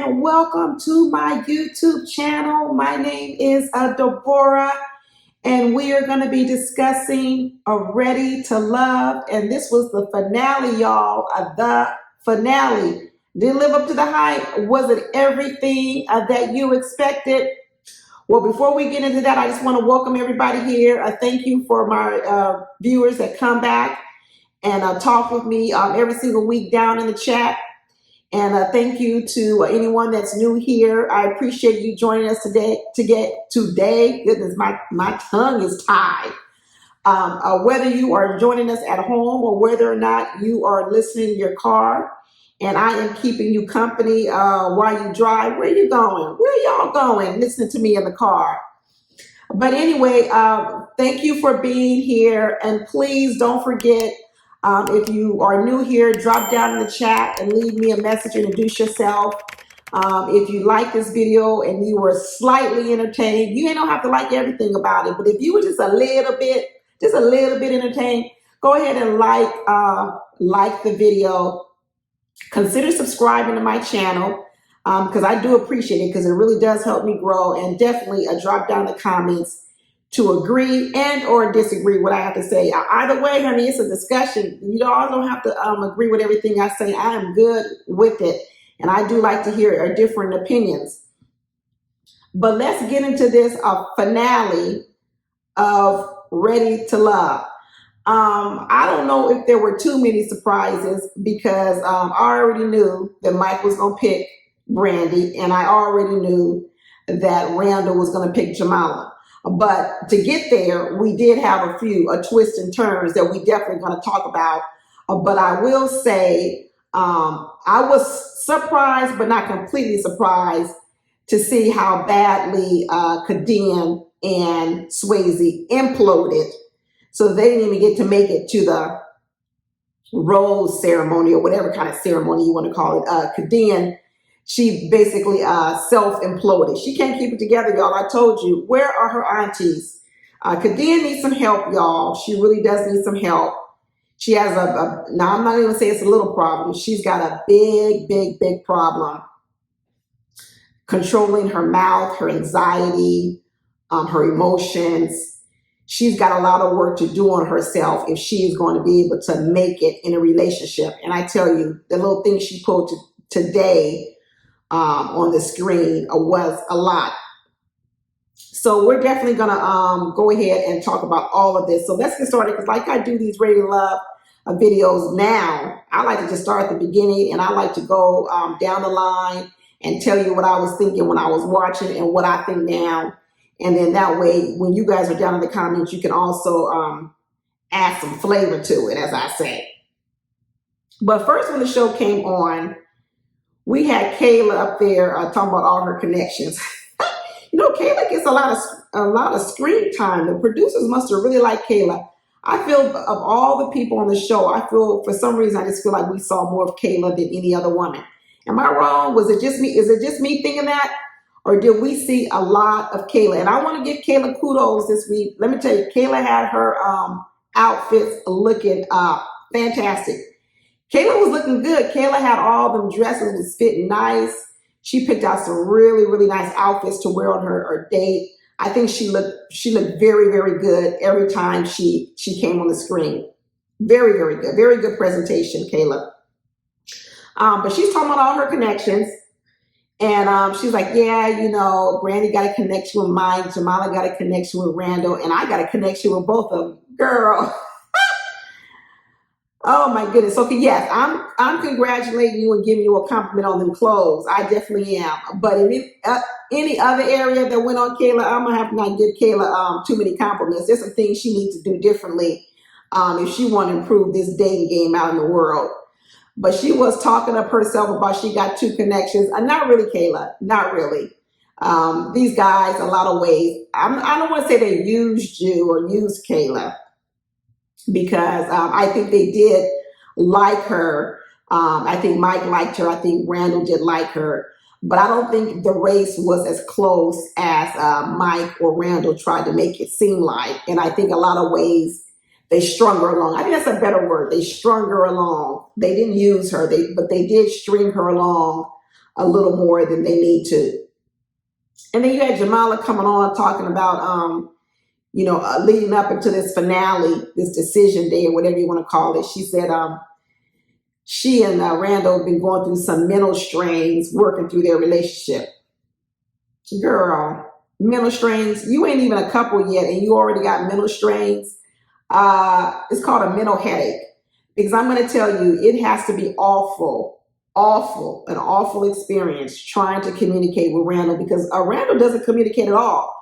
and welcome to my YouTube channel. My name is Deborah, and we are going to be discussing Ready to Love. And this was the finale, y'all. The finale. Didn't live up to the hype. Was it everything that you expected? Well, before we get into that, I just want to welcome everybody here. Thank you for my viewers that come back and talk with me every single week down in the chat. And thank you to anyone that's new here. I appreciate you joining us today. Goodness, my tongue is tied. Whether you are joining us at home or whether or not you are listening in your car, and I am keeping you company while you drive. Where you going? Where y'all going? Listening to me in the car. But anyway, thank you for being here. And please don't forget, if you are new here, drop down in the chat and leave me a message, introduce yourself. If you like this video and you were slightly entertained, you don't have to like everything about it, but if you were just a little bit entertained, go ahead and like the video. Consider subscribing to my channel because I do appreciate it, because it really does help me grow. And definitely drop down the comments to agree and or disagree what I have to say. Either way, honey, it's a discussion. You all don't have to agree with everything I say. I am good with it. And I do like to hear different opinions. But let's get into this finale of Ready to Love. I don't know if there were too many surprises, because I already knew that Mike was going to pick Brandy, and I already knew that Randall was going to pick Jamala. But to get there, we did have a few twists and turns that we definitely going to talk about. But I will say I was surprised, but not completely surprised, to see how badly Kadian and Swayze imploded. So they didn't even get to make it to the rose ceremony, or whatever kind of ceremony you want to call it. Kadian, she basically self-imploded. She can't keep it together, y'all. I told you. Where are her aunties? Kadian needs some help, y'all. She really does need some help. She has now I'm not even saying it's a little problem. She's got a big problem. Controlling her mouth, her anxiety, her emotions. She's got a lot of work to do on herself if she is going to be able to make it in a relationship. And I tell you, the little thing she pulled today on the screen was a lot. So we're definitely going to go ahead and talk about all of this. So let's get started, because like I do these Ready to Love videos now, I like to just start at the beginning, and I like to go down the line and tell you what I was thinking when I was watching and what I think now. And then that way, when you guys are down in the comments, you can also add some flavor to it, as I say. But first, when the show came on, we had Kayla up there talking about all her connections. You know, Kayla gets a lot of screen time. The producers must have really liked Kayla. I feel of all the people on the show, I feel for some reason, I just feel like we saw more of Kayla than any other woman. Am I wrong? Was it just me? Is it just me thinking that? Or did we see a lot of Kayla? And I want to give Kayla kudos this week. Let me tell you, Kayla had her outfits looking fantastic. Kayla was looking good. Kayla had all them dresses, was fitting nice. She picked out some really nice outfits to wear on her date. I think she looked very good every time she came on the screen. Very good. Very good presentation, Kayla. But she's talking about all her connections. And she's like, yeah, you know, Brandy got a connection with Mike, Jamala got a connection with Randall, and I got a connection with both of them. Girl. Oh my goodness. Okay, yes, I'm congratulating you and giving you a compliment on them clothes. I definitely am. But in any other area that went on Kayla, I'm gonna have to not give Kayla too many compliments. There's some things she needs to do differently if she want to improve this dating game out in the world. But she was talking up herself about she got two connections. Not really, Kayla. Not really. These guys, a lot of ways. I don't want to say they used you or used Kayla, because I think they did like her. I think Mike liked her. I think Randall did like her. But I don't think the race was as close as Mike or Randall tried to make it seem like. And I think a lot of ways they strung her along. I think that's a better word. They strung her along. They didn't use her, but they did string her along a little more than they need to. And then you had Jamala coming on talking about, leading up into this finale, this decision day or whatever you want to call it. She said she and Randall have been going through some mental strains working through their relationship. Girl, mental strains, you ain't even a couple yet and you already got mental strains. It's called a mental headache, because I'm going to tell you, it has to be an awful experience trying to communicate with Randall, because Randall doesn't communicate at all.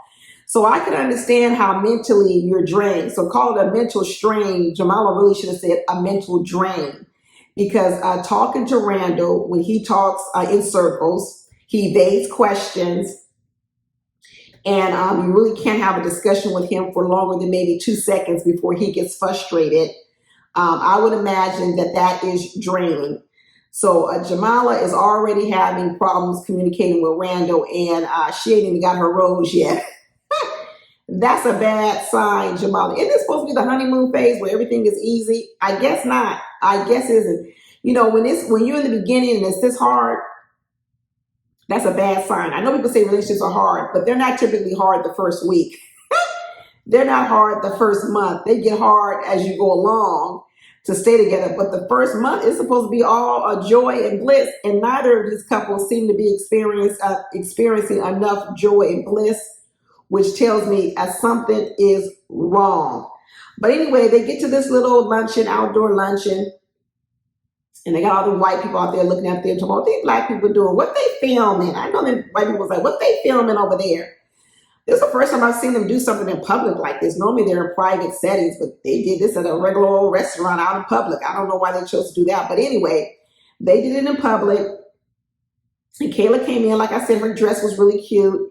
So I can understand how mentally you're drained. So call it a mental strain. Jamala really should have said a mental drain, because talking to Randall, when he talks in circles, he evades questions. And you really can't have a discussion with him for longer than maybe 2 seconds before he gets frustrated. I would imagine that is draining. So Jamala is already having problems communicating with Randall, and she ain't even got her rose yet. That's a bad sign, Jamala. Isn't it supposed to be the honeymoon phase where everything is easy? I guess not. I guess it isn't. When you're in the beginning and it's this hard, that's a bad sign. I know people say relationships are hard, but they're not typically hard the first week. They're not hard the first month. They get hard as you go along to stay together. But the first month is supposed to be all joy and bliss, and neither of these couples seem to be experiencing enough joy and bliss, which tells me something is wrong. But anyway, they get to this little luncheon, outdoor luncheon, and they got all the white people out there looking at them, talking about what these black people doing, what they filming. I know them white people was like, what they filming over there? This is the first time I've seen them do something in public like this. Normally they're in private settings, but they did this at a regular old restaurant out in public. I don't know why they chose to do that. But anyway, they did it in public. And Kayla came in, like I said, her dress was really cute.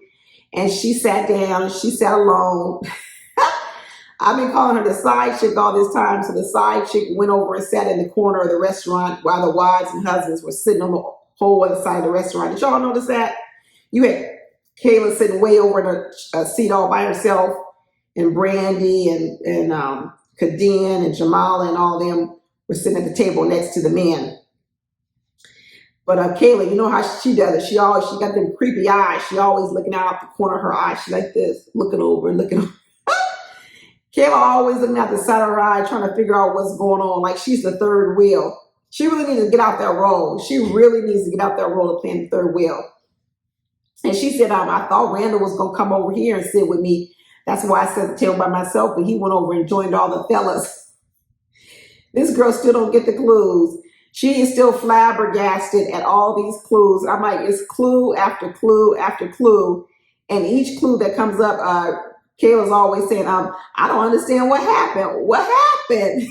And she sat down and she sat alone. I've been calling her the side chick all this time. So the side chick went over and sat in the corner of the restaurant while the wives and husbands were sitting on the whole other side of the restaurant. Did y'all notice that? You had Kayla sitting way over in a seat all by herself, and Brandy and Kadian and Jamala and all them were sitting at the table next to the men. But Kayla, you know how she does it. She got them creepy eyes. She always looking out the corner of her eye. She's like this, looking over and looking over. Kayla always looking out the side of her eye, trying to figure out what's going on. Like she's the third wheel. She really needs to get out that role. She really needs to get out that role of playing the third wheel. And she said, I thought Randall was going to come over here and sit with me. That's why I sat at the table by myself, but he went over and joined all the fellas. This girl still don't get the clues. She is still flabbergasted at all these clues. I'm like, it's clue after clue after clue. And each clue that comes up, Kayla's always saying, I don't understand what happened. What happened?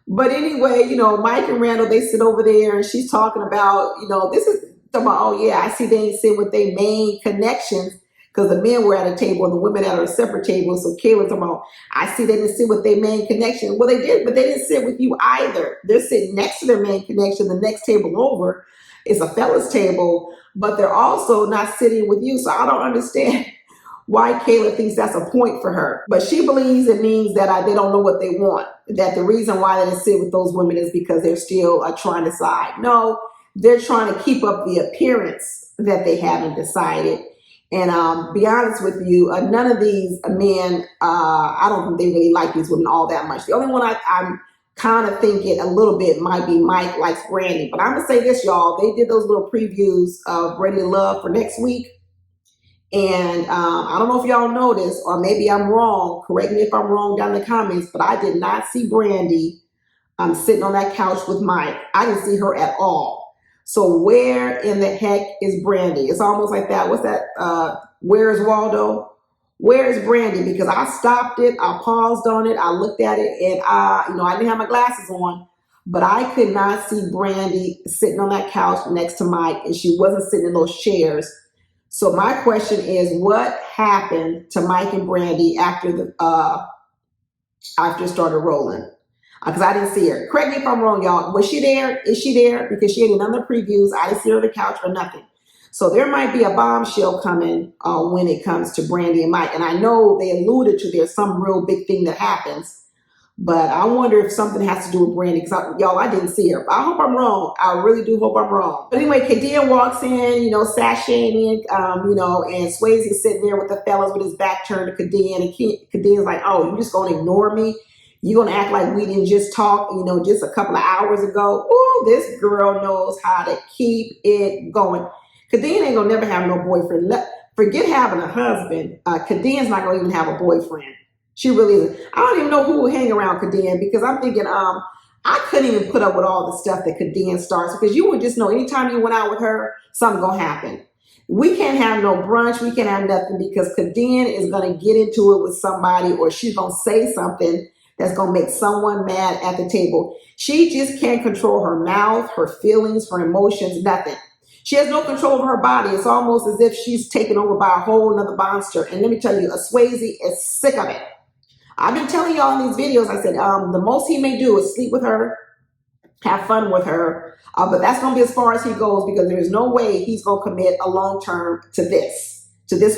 But anyway, Mike and Randall, they sit over there and she's talking about, this is talking about, oh yeah, I see they ain't sit with their main connections, because the men were at a table and the women at a separate table. So Kayla's talking about, I see they didn't sit with their main connection. Well, they did, but they didn't sit with you either. They're sitting next to their main connection. The next table over is a fella's table, but they're also not sitting with you. So I don't understand why Kayla thinks that's a point for her. But she believes it means that they don't know what they want, that the reason why they didn't sit with those women is because they're still trying to decide. No, they're trying to keep up the appearance that they haven't decided. And be honest with you, none of these men, I don't think they really like these women all that much. The only one I'm kind of thinking a little bit might be Mike likes Brandy. But I'm going to say this, y'all. They did those little previews of Ready to Love for next week. And I don't know if y'all noticed, or maybe I'm wrong. Correct me if I'm wrong down in the comments, but I did not see Brandy sitting on that couch with Mike. I didn't see her at all. So where in the heck is Brandy? It's almost like that. What's that? Where is Waldo? Where is Brandy? Because I stopped it. I paused on it. I looked at it, and I didn't have my glasses on, but I could not see Brandy sitting on that couch next to Mike, and she wasn't sitting in those chairs. So my question is, what happened to Mike and Brandy after it started rolling? Because I didn't see her. Correct me if I'm wrong, y'all. Was she there? Is she there? Because she had none of the previews. I didn't see her on the couch or nothing. So there might be a bombshell coming when it comes to Brandy and Mike. And I know they alluded to there's some real big thing that happens. But I wonder if something has to do with Brandy, because y'all, I didn't see her. I hope I'm wrong. I really do hope I'm wrong. But anyway, Kadian walks in, sashaying in, and Swayze's sitting there with the fellas with his back turned to Kadian. And Kadian's like, oh, you just going to ignore me? You going to act like we didn't just talk, just a couple of hours ago? Ooh, this girl knows how to keep it going. Kadian ain't going to never have no boyfriend. Forget having a husband. Kadian's not going to even have a boyfriend. She really isn't. I don't even know who will hang around Kadian, because I'm thinking, I couldn't even put up with all the stuff that Kadian starts, because you would just know anytime you went out with her, something gonna happen. We can't have no brunch. We can't have nothing, because Kadian is gonna get into it with somebody, or she's gonna say something that's gonna make someone mad at the table. She just can't control her mouth, her feelings, her emotions, nothing. She has no control over her body. It's almost as if she's taken over by a whole nother monster. And let me tell you, a Swayze is sick of it. I've been telling y'all in these videos, I said, the most he may do is sleep with her, have fun with her, but that's going to be as far as he goes, because there's no way he's going to commit a long term to this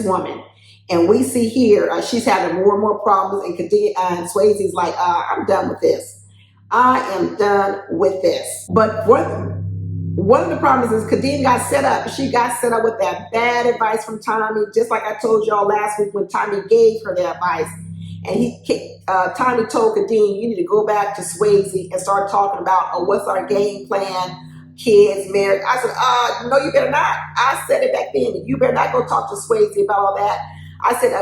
woman. And we see here, she's having more and more problems, and Swayze's like, I'm done with this. I am done with this. But one of the problems is Kadian got set up. She got set up with that bad advice from Tommy, just like I told y'all last week when Tommy gave her the advice. And Tommy told Kadian, you need to go back to Swayze and start talking about what's our game plan, kids, marriage. I said, no, you better not. I said it back then. You better not go talk to Swayze about all that. I said,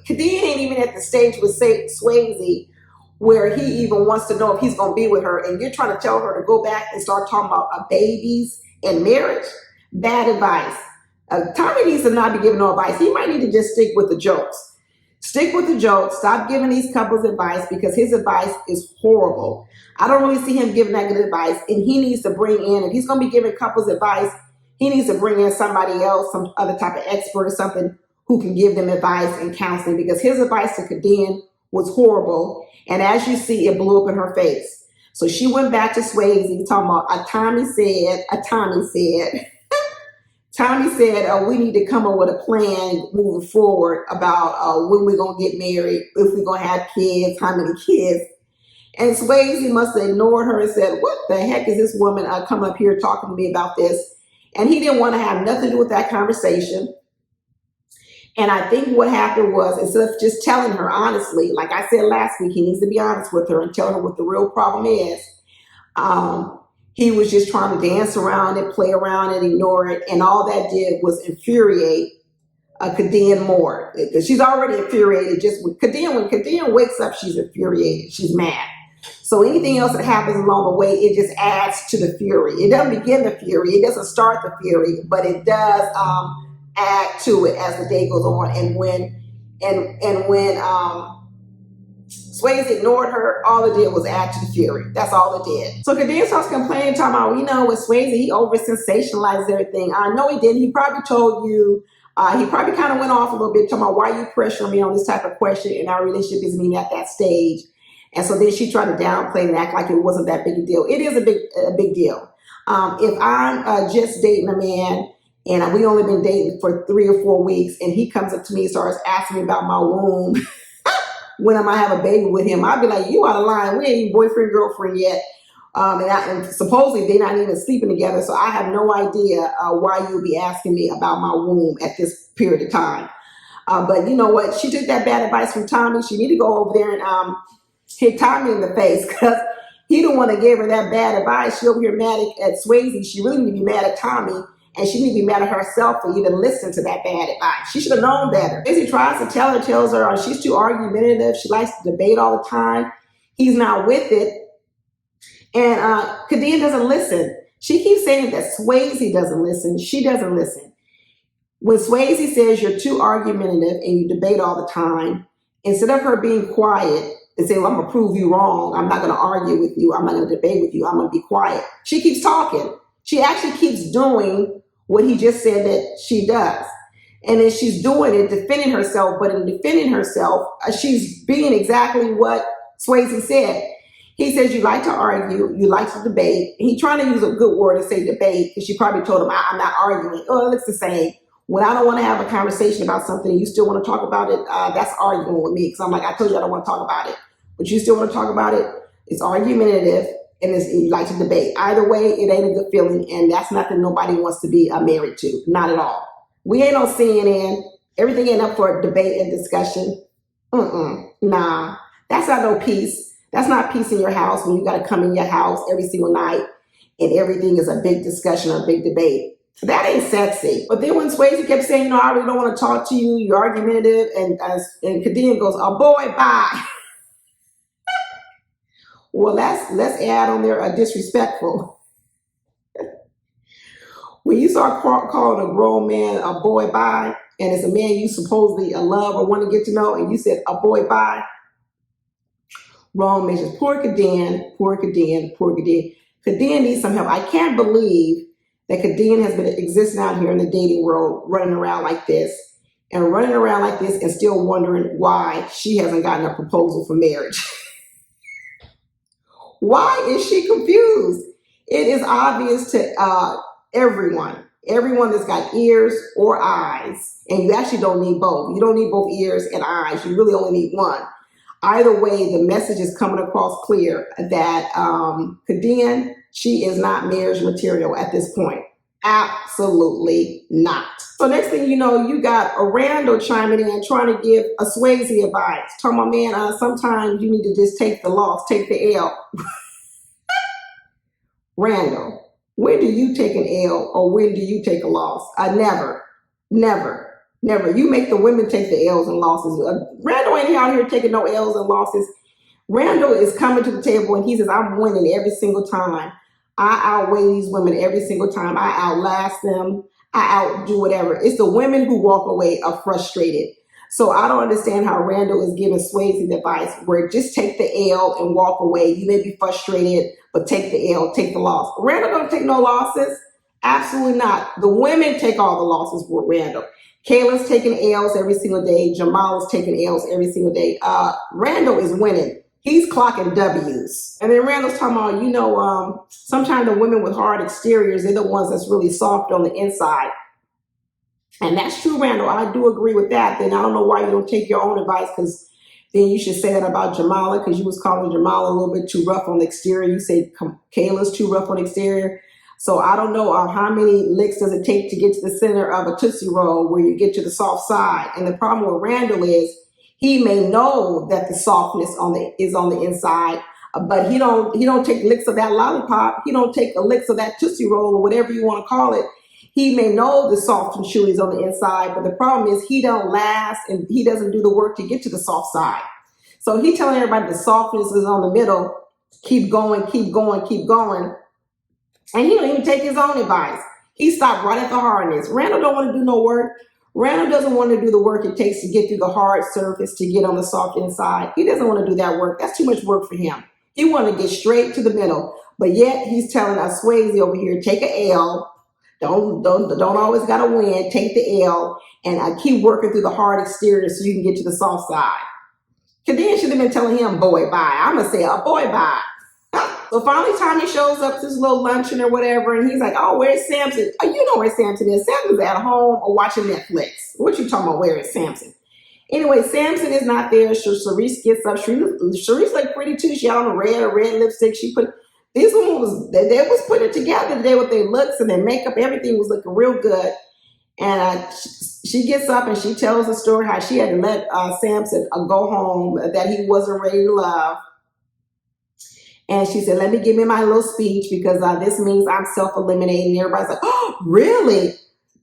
Kadian ain't even at the stage with Swayze where he even wants to know if he's going to be with her. And you're trying to tell her to go back and start talking about babies and marriage? Bad advice. Tommy needs to not be giving no advice. He might need to just stick with the jokes. Stick with the jokes. Stop giving these couples advice, because his advice is horrible. I don't really see him giving that good advice. And he needs to bring in, if he's going to be giving couples advice, he needs to bring in somebody else, some other type of expert or something, who can give them advice and counseling, because his advice to Kadian was horrible. And as you see, it blew up in her face. So she went back to Swayze talking about Tommy said, we need to come up with a plan moving forward about when we're going to get married, if we're going to have kids, how many kids. And Swayze must have ignored her and said, what the heck is this woman coming up here talking to me about this? And he didn't want to have nothing to do with that conversation. And I think what happened was, instead of just telling her honestly, like I said last week, he needs to be honest with her and tell her what the real problem is. He was just trying to dance around it, play around it, ignore it. And all that did was infuriate Kadian more. Because she's already infuriated just with Kadian. When Kadian wakes up, she's infuriated. She's mad. So anything else that happens along the way, it just adds to the fury. It doesn't begin the fury. It doesn't start the fury, but it does add to it as the day goes on. And when Swayze ignored her, all it did was add to the fury. That's all it did. So Kadian starts complaining, talking about, with Swayze, he over-sensationalized everything. I know he didn't. He probably told you, he probably kind of went off a little bit, talking about why you pressuring me on this type of question, and our relationship isn't even at that stage. And so then she tried to downplay and act like it wasn't that big a deal. It is a big deal. If I'm just dating a man, and we only been dating for 3 or 4 weeks, and he comes up to me and starts asking me about my womb, when I might have a baby with him, I'd be like, you out of line. We ain't even boyfriend, girlfriend yet. And supposedly they're not even sleeping together. So I have no idea why you'll be asking me about my womb at this period of time. But you know what? She took that bad advice from Tommy. She need to go over there and hit Tommy in the face, because he don't want to give her that bad advice. She over here mad at Swayze. She really need to be mad at Tommy. And she need to be mad at herself for even listening to that bad advice. She should have known better. Swayze tries to tells her she's too argumentative. She likes to debate all the time. He's not with it. And Kadian doesn't listen. She keeps saying that Swayze doesn't listen. She doesn't listen. When Swayze says you're too argumentative and you debate all the time, instead of her being quiet and saying, well, I'm going to prove you wrong, I'm not going to argue with you, I'm not going to debate with you, I'm going to be quiet, she keeps talking. She actually keeps doing what he just said that she does. And then she's doing it, defending herself, but in defending herself, she's being exactly what Swayze said. He says, you like to argue, you like to debate. And he's trying to use a good word to say debate, because she probably told him, I'm not arguing. Oh, it looks the same. When I don't want to have a conversation about something, you still want to talk about it, that's arguing with me. Because I'm like, I told you I don't want to talk about it. but you still want to talk about it. It's argumentative and you like to debate. Either way, it ain't a good feeling, and that's nothing nobody wants to be married to. Not at all. We ain't on CNN. Everything ain't up for debate and discussion. Nah, that's not no peace. That's not peace in your house when you got to come in your house every single night and everything is a big discussion or a big debate. That ain't sexy. But then when Swayze kept saying, no, I really don't want to talk to you, you're argumentative, and Kadian goes, oh boy, bye. Well, let's add on there a disrespectful. When you start calling a grown man a boy bye, and it's a man you supposedly love or want to get to know, and you said a boy bye, wrong measures. Poor Kadian, poor Kadian, poor Kadian. Kadian needs some help. I can't believe that Kadian has been existing out here in the dating world, running around like this, and still wondering why she hasn't gotten a proposal for marriage. Why is she confused? It is obvious to everyone that's got ears or eyes, and you actually don't need both. You don't need both ears and eyes. You really only need one. Either way, the message is coming across clear that Kadian, she is not marriage material at this point. Absolutely not. So next thing you know, you got a Randall chiming in trying to give a Swayze advice. Talking about, man, sometimes you need to just take the loss, take the L. Randall, when do you take an L or when do you take a loss? Never. You make the women take the L's and losses. Randall ain't out here taking no L's and losses. Randall is coming to the table and he says, I'm winning every single time. I outweigh these women every single time. I outlast them. I outdo whatever. It's the women who walk away are frustrated. So I don't understand how Randall is giving Swayze advice where just take the L and walk away. You may be frustrated, but take the L, take the loss. Randall don't take no losses. Absolutely not. The women take all the losses with Randall. Kayla's taking L's every single day. Jamal is taking L's every single day. Randall is winning. He's clocking W's. And then Randall's talking about, sometimes the women with hard exteriors, they're the ones that's really soft on the inside. And that's true, Randall. I do agree with that. Then I don't know why you don't take your own advice, because then you should say that about Jamala, because you was calling Jamala a little bit too rough on the exterior. You say Kayla's too rough on the exterior. So I don't know how many licks does it take to get to the center of a Tootsie Roll where you get to the soft side. And the problem with Randall is he may know that the softness is on the inside, but he don't take licks of that lollipop. He don't take the licks of that Tootsie Roll or whatever you want to call it. He may know the soft and chewy is on the inside, but the problem is he don't last and he doesn't do the work to get to the soft side. So he telling everybody the softness is on the middle. Keep going, keep going, keep going. And he don't even take his own advice. He stopped right at the hardness. Randall don't want to do no work. Randall doesn't want to do the work it takes to get through the hard surface to get on the soft inside. He doesn't want to do that work. That's too much work for him. He want to get straight to the middle. But yet he's telling us Swayze over here, take a L. Don't always gotta win. Take the L and keep working through the hard exterior so you can get to the soft side. Kadian should have been telling him, boy, bye. I'm gonna say a boy, bye. So finally Tommy shows up to this little luncheon or whatever, and he's like, oh, where's Samson? Oh, you know where Samson is. Samson's at home or watching Netflix. What you talking about, where is Samson? Anyway, Samson is not there. Sharice gets up. Sharice looked pretty too. She had on a red lipstick. These women they was putting it together today with their looks and their makeup. Everything was looking real good. And she gets up and she tells the story how she had to let Samson go home, that he wasn't ready to love. And she said, let me give me my little speech because this means I'm self-eliminating. Everybody's like, oh, really?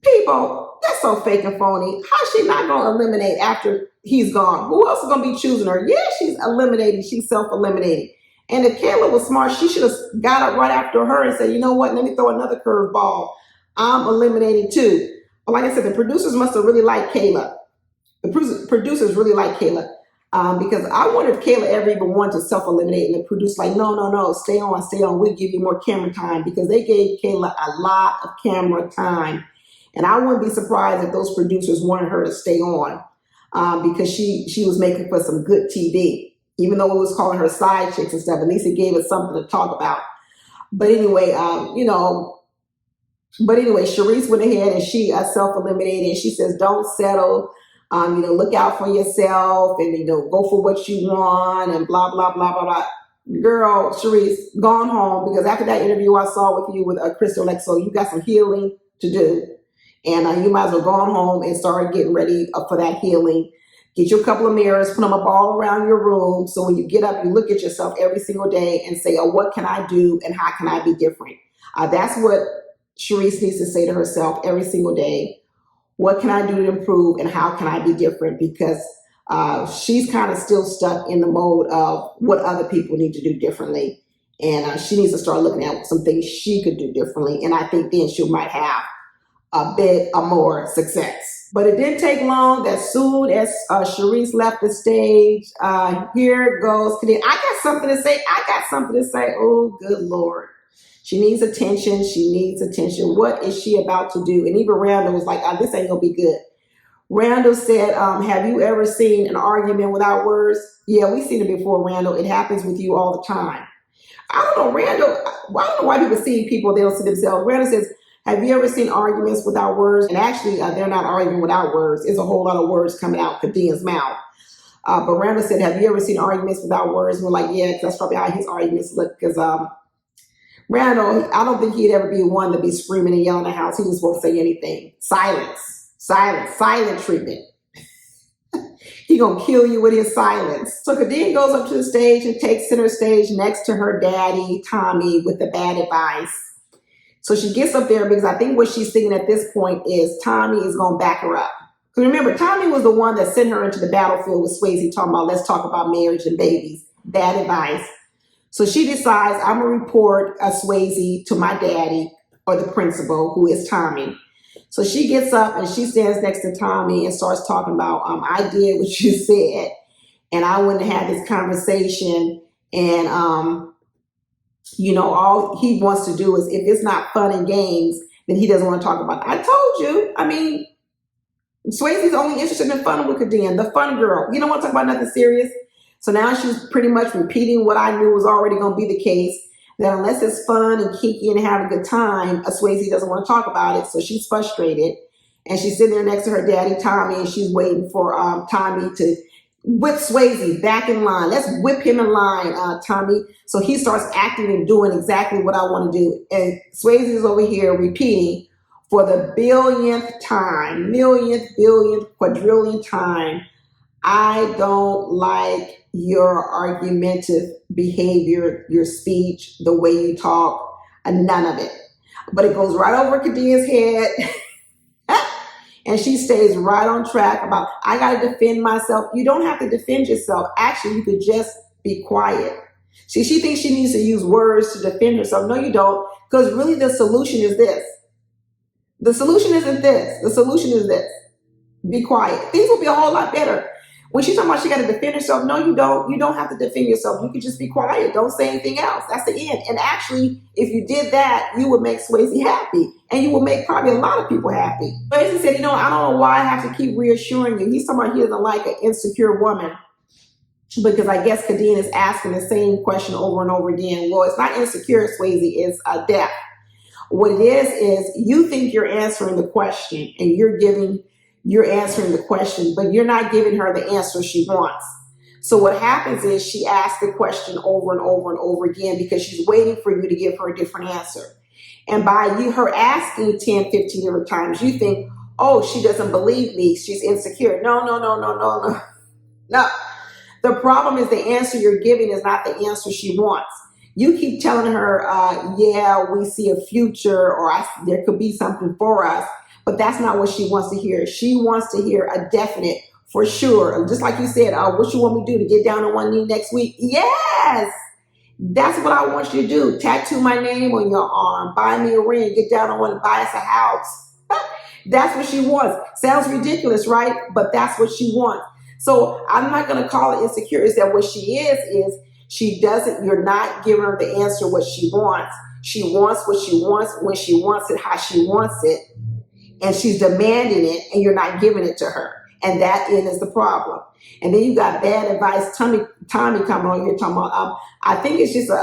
People, that's so fake and phony. How's she not going to eliminate after he's gone? Who else is going to be choosing her? Yeah, she's eliminating. She's self-eliminating. And if Kayla was smart, she should have got up right after her and said, you know what, let me throw another curveball. I'm eliminating too. But like I said, the producers must have really liked Kayla. The producers really like Kayla. Because I wonder if Kayla ever even wanted to self-eliminate, and the producer like, no, stay on. We'll give you more camera time, because they gave Kayla a lot of camera time. And I wouldn't be surprised if those producers wanted her to stay on because she was making for some good TV. Even though it was calling her side chicks and stuff, at least it gave us something to talk about. But anyway, Sharice went ahead and she self-eliminated, and she says, don't settle Look out for yourself and, go for what you want and blah, blah, blah, blah, blah. Girl, Sharice, gone home, because after that interview I saw with you with Crystal Lexo, you got some healing to do. And you might as well go on home and start getting ready for that healing. Get you a couple of mirrors, put them up all around your room. So when you get up, you look at yourself every single day and say, oh, what can I do and how can I be different? That's what Sharice needs to say to herself every single day. What can I do to improve and how can I be different? Because she's kind of still stuck in the mode of what other people need to do differently. And she needs to start looking at some things she could do differently. And I think then she might have a bit of more success. But it didn't take long. As soon as Sharice left the stage, here goes Kadian. I got something to say. Oh, good Lord. She needs attention. What is she about to do? And even Randall was like, this ain't going to be good. Randall said, have you ever seen an argument without words? Yeah, we've seen it before, Randall. It happens with you all the time. I don't know, Randall. I don't know why people see people, they don't see themselves. Randall says, have you ever seen arguments without words? And actually, they're not arguing without words. There's a whole lot of words coming out Kadian's mouth. But Randall said, have you ever seen arguments without words? And we're like, yeah, because that's probably how his arguments look. Because Randall, I don't think he'd ever be one to be screaming and yelling in the house. He just won't say anything. Silent treatment. He gonna kill you with his silence. So Kadian goes up to the stage and takes center stage next to her daddy, Tommy, with the bad advice. So she gets up there because I think what she's thinking at this point is Tommy is gonna back her up. Because remember, Tommy was the one that sent her into the battlefield with Swayze talking about, let's talk about marriage and babies. Bad advice. So she decides, I'm gonna report Swayze to my daddy or the principal, who is Tommy. So she gets up and she stands next to Tommy and starts talking about, I did what you said, and I went and had this conversation, and all he wants to do is, if it's not fun and games, then he doesn't want to talk about it. I told you. I mean, Swayze's only interested in fun with Kadian, the fun girl. You don't want to talk about nothing serious. So now she's pretty much repeating what I knew was already going to be the case, that unless it's fun and kiki and have a good time, Swayze doesn't want to talk about it. So she's frustrated. And she's sitting there next to her daddy, Tommy, and she's waiting for Tommy to whip Swayze back in line. Let's whip him in line, Tommy. So he starts acting and doing exactly what I want to do. And Swayze is over here repeating for the billionth time, millionth, billionth, quadrillion time, I don't like your argumentative behavior, your speech, the way you talk, none of it. But it goes right over Kadian's head. And she stays right on track about, I got to defend myself. You don't have to defend yourself. Actually, you could just be quiet. See, she thinks she needs to use words to defend herself. No, you don't. Because really the solution is this. The solution isn't this. The solution is this. Be quiet. Things will be a whole lot better. When she's talking about she got to defend herself, no, you don't. You don't have to defend yourself. You can just be quiet. Don't say anything else. That's the end. And actually, if you did that, you would make Swayze happy. And you will make probably a lot of people happy. Swayze said, I don't know why I have to keep reassuring you. He's talking about he doesn't like an insecure woman. Because I guess Kadian is asking the same question over and over again. Well, it's not insecure, Swayze. It's deaf. What it is you think you're answering the question and you're answering the question, but you're not giving her the answer she wants. So what happens is she asks the question over and over and over again because she's waiting for you to give her a different answer. And by her asking 10, 15 different times, you think, oh, she doesn't believe me. She's insecure. No. No. The problem is the answer you're giving is not the answer she wants. You keep telling her, yeah, we see a future, or there could be something for us. But that's not what she wants to hear. She wants to hear a definite, for sure. Just like you said, what you want me to do, to get down on one knee next week? Yes, that's what I want you to do. Tattoo my name on your arm. Buy me a ring. Get down on one. Buy us a house. That's what she wants. Sounds ridiculous, right? But that's what she wants. So I'm not going to call it insecure. Is that what she is she doesn't, you're not giving her the answer what she wants. She wants what she wants, when she wants it, how she wants it. And she's demanding it, and you're not giving it to her. And that is the problem. And then you got bad advice. Tommy coming on here talking about, I think it's just a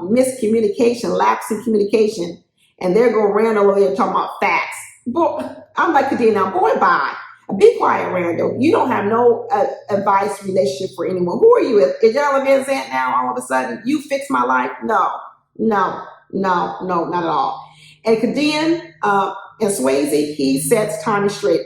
miscommunication, lapse in communication. And there go Randall over there talking about facts. Boy, I'm like, Kadian, now, boy, bye. Be quiet, Randall. You don't have no advice relationship for anyone. Who are you? Is y'all a Van Zant now all of a sudden? You fix my life? No, no, no, no, not at all. And Kadian and Swayze, he sets Tommy straight.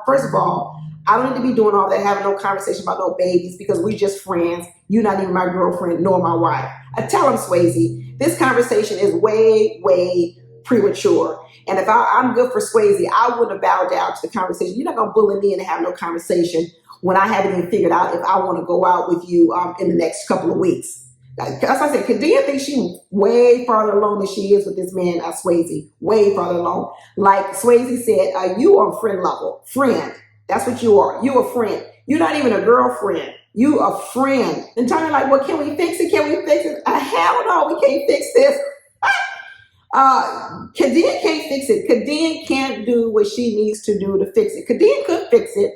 First of all, I don't need to be doing all that, having no conversation about no babies because we just friends. You're not even my girlfriend nor my wife. I tell him, Swayze, this conversation is way, way premature. And if I'm good for Swayze, I wouldn't have bowed down to the conversation. You're not going to bully me and have no conversation when I haven't even figured out if I want to go out with you in the next couple of weeks. As I said, Kadian thinks she's way farther along than she is with this man, Swayze. Way farther along. Like Swayze said, you are friend level. Friend. That's what you are. You a friend. You're not even a girlfriend. You a friend. And Tony like, well, can we fix it? Can we fix it? Hell no, we can't fix this. Kadian can't fix it. Kadian can't do what she needs to do to fix it. Kadian could fix it.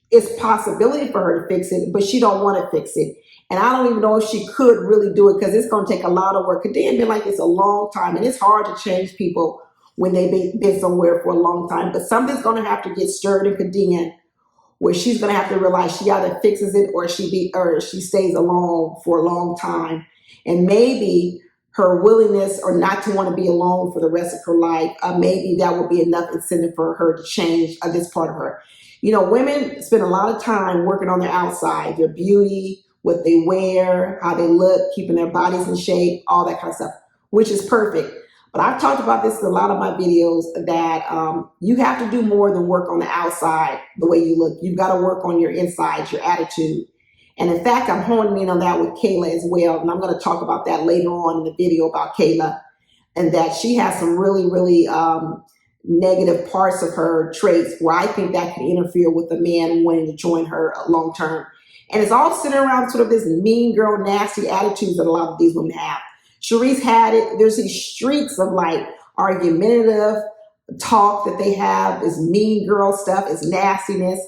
It's a possibility for her to fix it, but she don't want to fix it. And I don't even know if she could really do it because it's going to take a lot of work. Kadian been like this a long time, and it's hard to change people when they've been somewhere for a long time. But something's going to have to get stirred in Kadian where she's going to have to realize she either fixes it or she stays alone for a long time. And maybe her willingness or not to want to be alone for the rest of her life, maybe that will be enough incentive for her to change this part of her. You know, women spend a lot of time working on their outside, their beauty, what they wear, how they look, keeping their bodies in shape, all that kind of stuff, which is perfect. But I've talked about this in a lot of my videos that you have to do more than work on the outside, the way you look. You've got to work on your insides, your attitude. And in fact, I'm honing in on that with Kayla as well. And I'm going to talk about that later on in the video about Kayla, and that she has some really, really negative parts of her traits where I think that can interfere with a man wanting to join her long term. And it's all centered around sort of this mean girl, nasty attitudes that a lot of these women have. Sharice had it. There's these streaks of like argumentative talk that they have, this mean girl stuff, it's nastiness,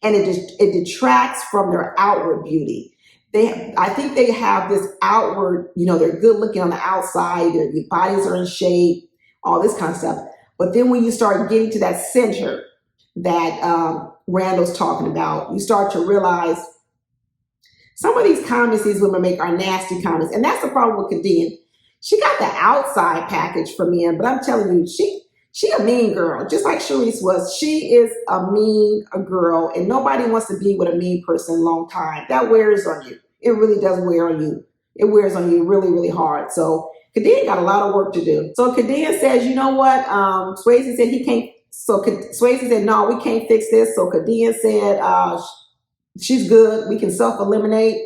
and it detracts from their outward beauty. I think they have this outward, you know, they're good looking on the outside, their bodies are in shape, all this kind of stuff. But then when you start getting to that center that Randall's talking about, you start to realize some of these comments these women make are nasty comments. And that's the problem with Kadian. She got the outside package for men, but I'm telling you, she a mean girl, just like Sharice was. She is a mean girl, and nobody wants to be with a mean person a long time. That wears on you. It really does wear on you. It wears on you really, really hard. So Kadian got a lot of work to do. So Kadian says, you know what? Swayze said he can't. So Swayze said, no, we can't fix this. So Kadian said, she's good. We can self-eliminate.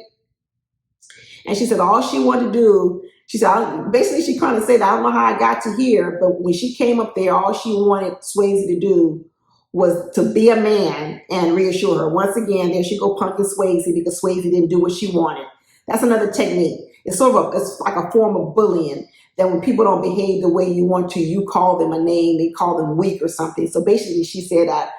And she said all she wanted to do, she said, basically she kind of said, I don't know how I got to here, but when she came up there, all she wanted Swayze to do was to be a man and reassure her. Once again, there she go punking Swayze because Swayze didn't do what she wanted. That's another technique. It's it's like a form of bullying, that when people don't behave the way you want to, you call them a name, they call them weak or something. So basically she said that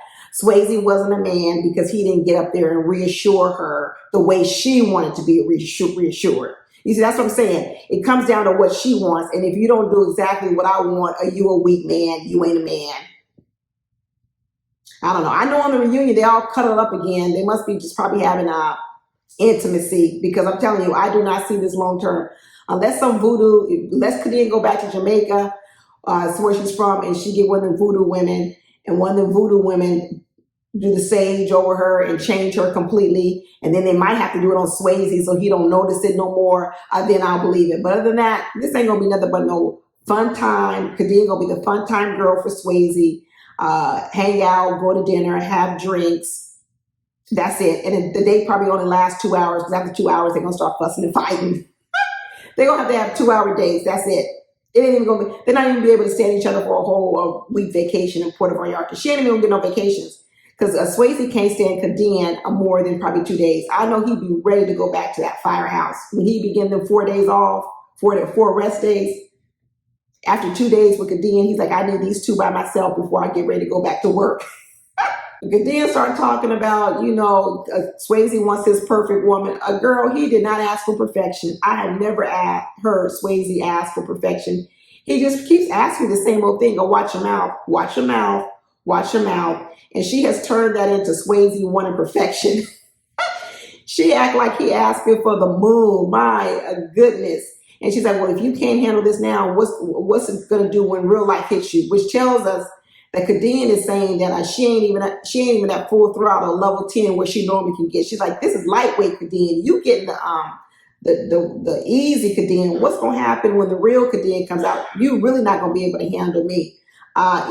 Swayze wasn't a man because he didn't get up there and reassure her the way she wanted to be reassured. You see, that's what I'm saying. It comes down to what she wants. And if you don't do exactly what I want, are you a weak man? You ain't a man. I don't know. I know on the reunion, they all cuddled up again. They must be just probably having intimacy, because I'm telling you, I do not see this long term. Unless some voodoo, unless Kadian go back to Jamaica, it's where she's from, and she get one of them voodoo women, and one of them voodoo women do the sage over her and change her completely, and then they might have to do it on Swayze so he don't notice it no more, then I'll believe it. But other than that, this ain't gonna be nothing but no fun time. Kadian gonna be the fun time girl for Swayze. Hang out, go to dinner, have drinks. That's it. And the date probably only lasts 2 hours, because after 2 hours, they're gonna start fussing and fighting. They're gonna have to have 2-hour dates. That's it. It ain't even gonna be, they're not even gonna be able to stand each other for a whole week vacation in Puerto Vallarta. She ain't even gonna get no vacations. Because Swayze can't stand Kadian more than probably 2 days. I know he'd be ready to go back to that firehouse. When he begin them 4 days off, four rest days, after 2 days with Kadian, he's like, I need these 2 by myself before I get ready to go back to work. Kadian started talking about, you know, Swayze wants his perfect woman. A girl, he did not ask for perfection. I have never heard Swayze ask for perfection. He just keeps asking the same old thing. Go watch your mouth, watch your mouth, Watch your mouth. And she has turned that into Swayze wanting perfection. She act like he asking for the moon. My goodness. And she's like, well, if you can't handle this now, what's it going to do when real life hits you? Which tells us that Kadian is saying that she ain't even at full throttle level 10 where she normally can get. She's like, this is lightweight Kadian. You getting the easy Kadian. What's going to happen when the real Kadian comes out? You really not going to be able to handle me.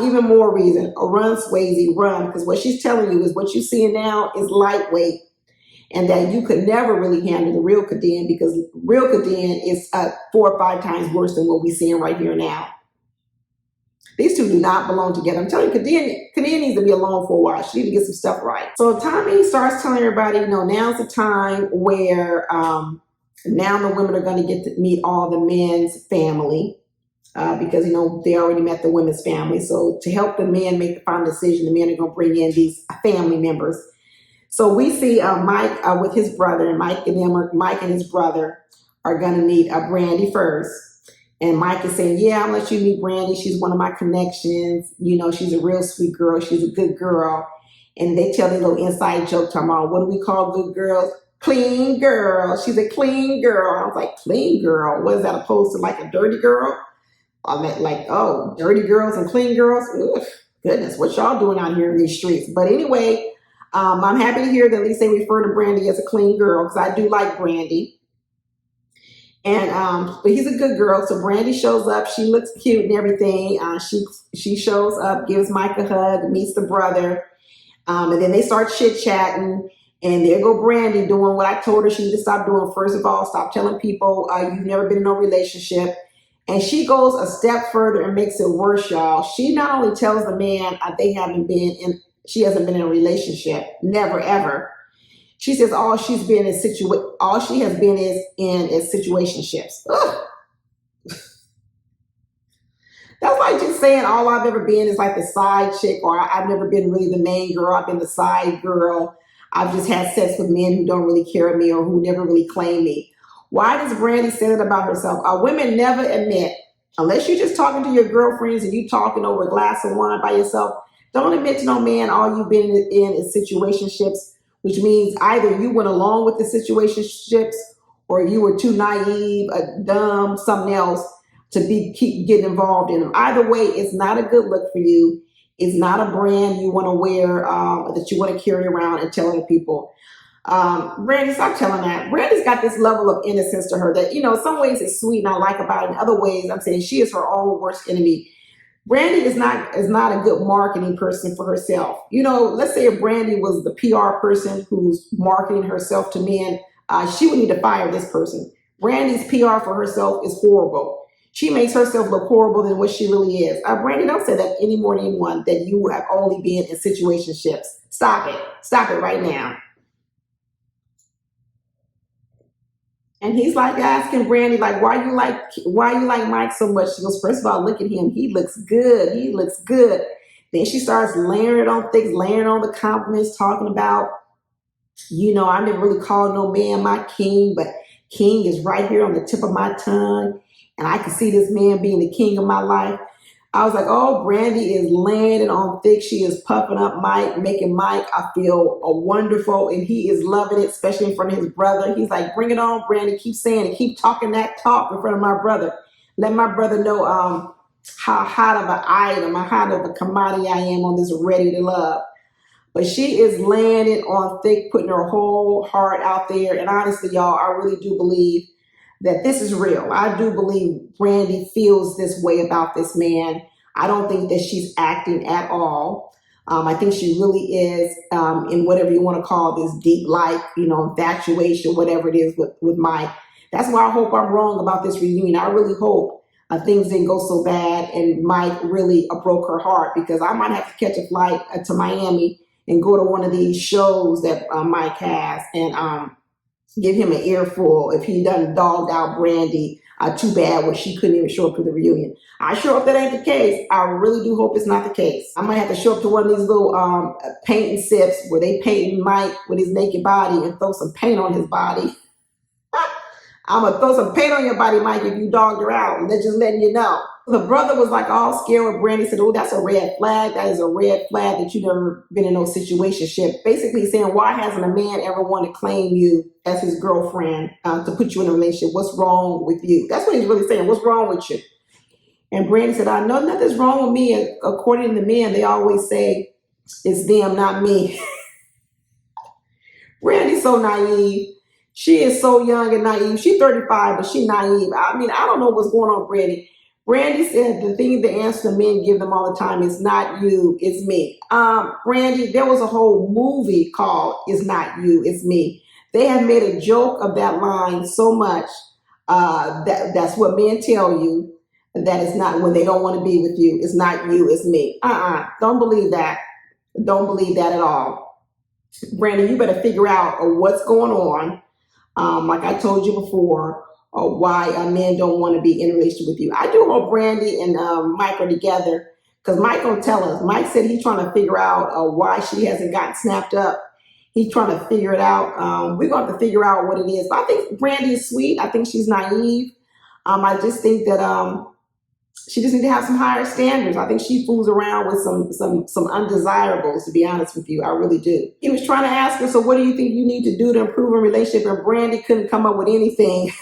Even more reason, run, Swayze, run. Because what she's telling you is what you're seeing now is lightweight. And that you could never really handle the real Kadian, because real Kadian is 4 or 5 times worse than what we're seeing right here now. These two do not belong together. I'm telling you, Kadian needs to be alone for a while. She needs to get some stuff right. So Tommy starts telling everybody, now's the time where now the women are going to get to meet all the men's family. Because, they already met the women's family. So to help the men make the final decision, the men are going to bring in these family members. So we see Mike with his brother, and Mike and his brother are going to meet Brandy first. And Mike is saying, yeah, I'll let you meet Brandy. She's one of my connections. She's a real sweet girl. She's a good girl. And they tell their little inside joke talking about, what do we call good girls? Clean girl. She's a clean girl. And I was like, clean girl? What is that, opposed to like a dirty girl? I meant like, oh, dirty girls and clean girls? Ugh, goodness, what y'all doing out here in these streets? But anyway, I'm happy to hear that at least they refer to Brandy as a clean girl, because I do like Brandy. And but he's a good girl. So Brandy shows up. She looks cute and everything. She shows up, gives Mike a hug, meets the brother, and then they start chit chatting. And there go Brandy doing what I told her she need to stop doing. First of all, stop telling people you've never been in a relationship. And she goes a step further and makes it worse, y'all. She not only tells the man she hasn't been in a relationship, never ever. She says all she has been is in situationships. Ugh. That's like just saying all I've ever been is like the side chick, or I've never been really the main girl. I've been the side girl. I've just had sex with men who don't really care me or who never really claim me. Why does Brandy say that about herself? Women never admit, unless you're just talking to your girlfriends and you talking over a glass of wine by yourself, don't admit to no man all you've been in is situationships, which means either you went along with the situationships or you were too naive, dumb, something else to keep getting involved in them. Either way, it's not a good look for you. It's not a brand you want to wear, that you want to carry around and tell other people. Brandy, stop telling that. Brandy's got this level of innocence to her that, in some ways it's sweet and I like about it. In other ways, I'm saying she is her own worst enemy. Brandy is not a good marketing person for herself. Let's say if Brandy was the PR person who's marketing herself to men, she would need to fire this person. Brandy's PR for herself is horrible. She makes herself look horrible than what she really is. Brandy, don't say that any more to anyone, that you have only been in situationships. Stop it. Stop it right now. And he's like asking Brandy, like, why you like Mike so much? She goes, first of all, look at him. He looks good. He looks good. Then she starts layering on things, layering on the compliments, talking about, I never really called no man my king, but king is right here on the tip of my tongue. And I can see this man being the king of my life. I was like, oh, Brandy is landing on thick. She is puffing up Mike, making Mike, I feel, wonderful. And he is loving it, especially in front of his brother. He's like, bring it on, Brandy. Keep saying it. Keep talking that talk in front of my brother. Let my brother know how hot of an item, how hot of a commodity I am on this ready to love. But she is landing on thick, putting her whole heart out there. And honestly, y'all, I really do believe that this is real. I do believe Brandy feels this way about this man. I don't think that she's acting at all. I think she really is in whatever you want to call this deep like, infatuation, whatever it is with Mike. That's why I hope I'm wrong about this reunion. I really hope things didn't go so bad and Mike really broke her heart, because I might have to catch a flight to Miami and go to one of these shows that Mike has and give him an earful if he done dogged out Brandy too bad where she couldn't even show up to the reunion. I sure hope that ain't the case. I really do hope it's not the case. I might have to show up to one of these little paint and sips where they painting Mike with his naked body and throw some paint on his body. I'm going to throw some paint on your body, Mike, if you dogged her out. They're just letting you know. The brother was like all scared with Brandy, said, "Oh, that's a red flag. That is a red flag that you've never been in no situationship." Basically saying, why hasn't a man ever wanted to claim you as his girlfriend to put you in a relationship? What's wrong with you? That's what he's really saying. What's wrong with you? And Brandy said, I know nothing's wrong with me. According to men, they always say it's them, not me. Brandy's so naive. She is so young and naive. She's 35, but she's naive. I mean, I don't know what's going on with Brandy. Brandy said the answer the men give them all the time is not you, it's me. Brandy, there was a whole movie called It's Not You, It's Me. They have made a joke of that line so much that's what men tell you, that it's not when they don't want to be with you. It's not you, it's me. Don't believe that. Don't believe that at all. Brandy, you better figure out what's going on. Like I told you before, why men don't want to be in a relationship with you. I do hope Brandy and Mike are together, because Mike will tell us. Mike said he's trying to figure out why she hasn't gotten snapped up. He's trying to figure it out. We're going to have to figure out what it is. But I think Brandy is sweet. I think she's naive. I just think that she just needs to have some higher standards. I think she fools around with some undesirables, to be honest with you. I really do. He was trying to ask her, so what do you think you need to do to improve a relationship? And Brandy couldn't come up with anything.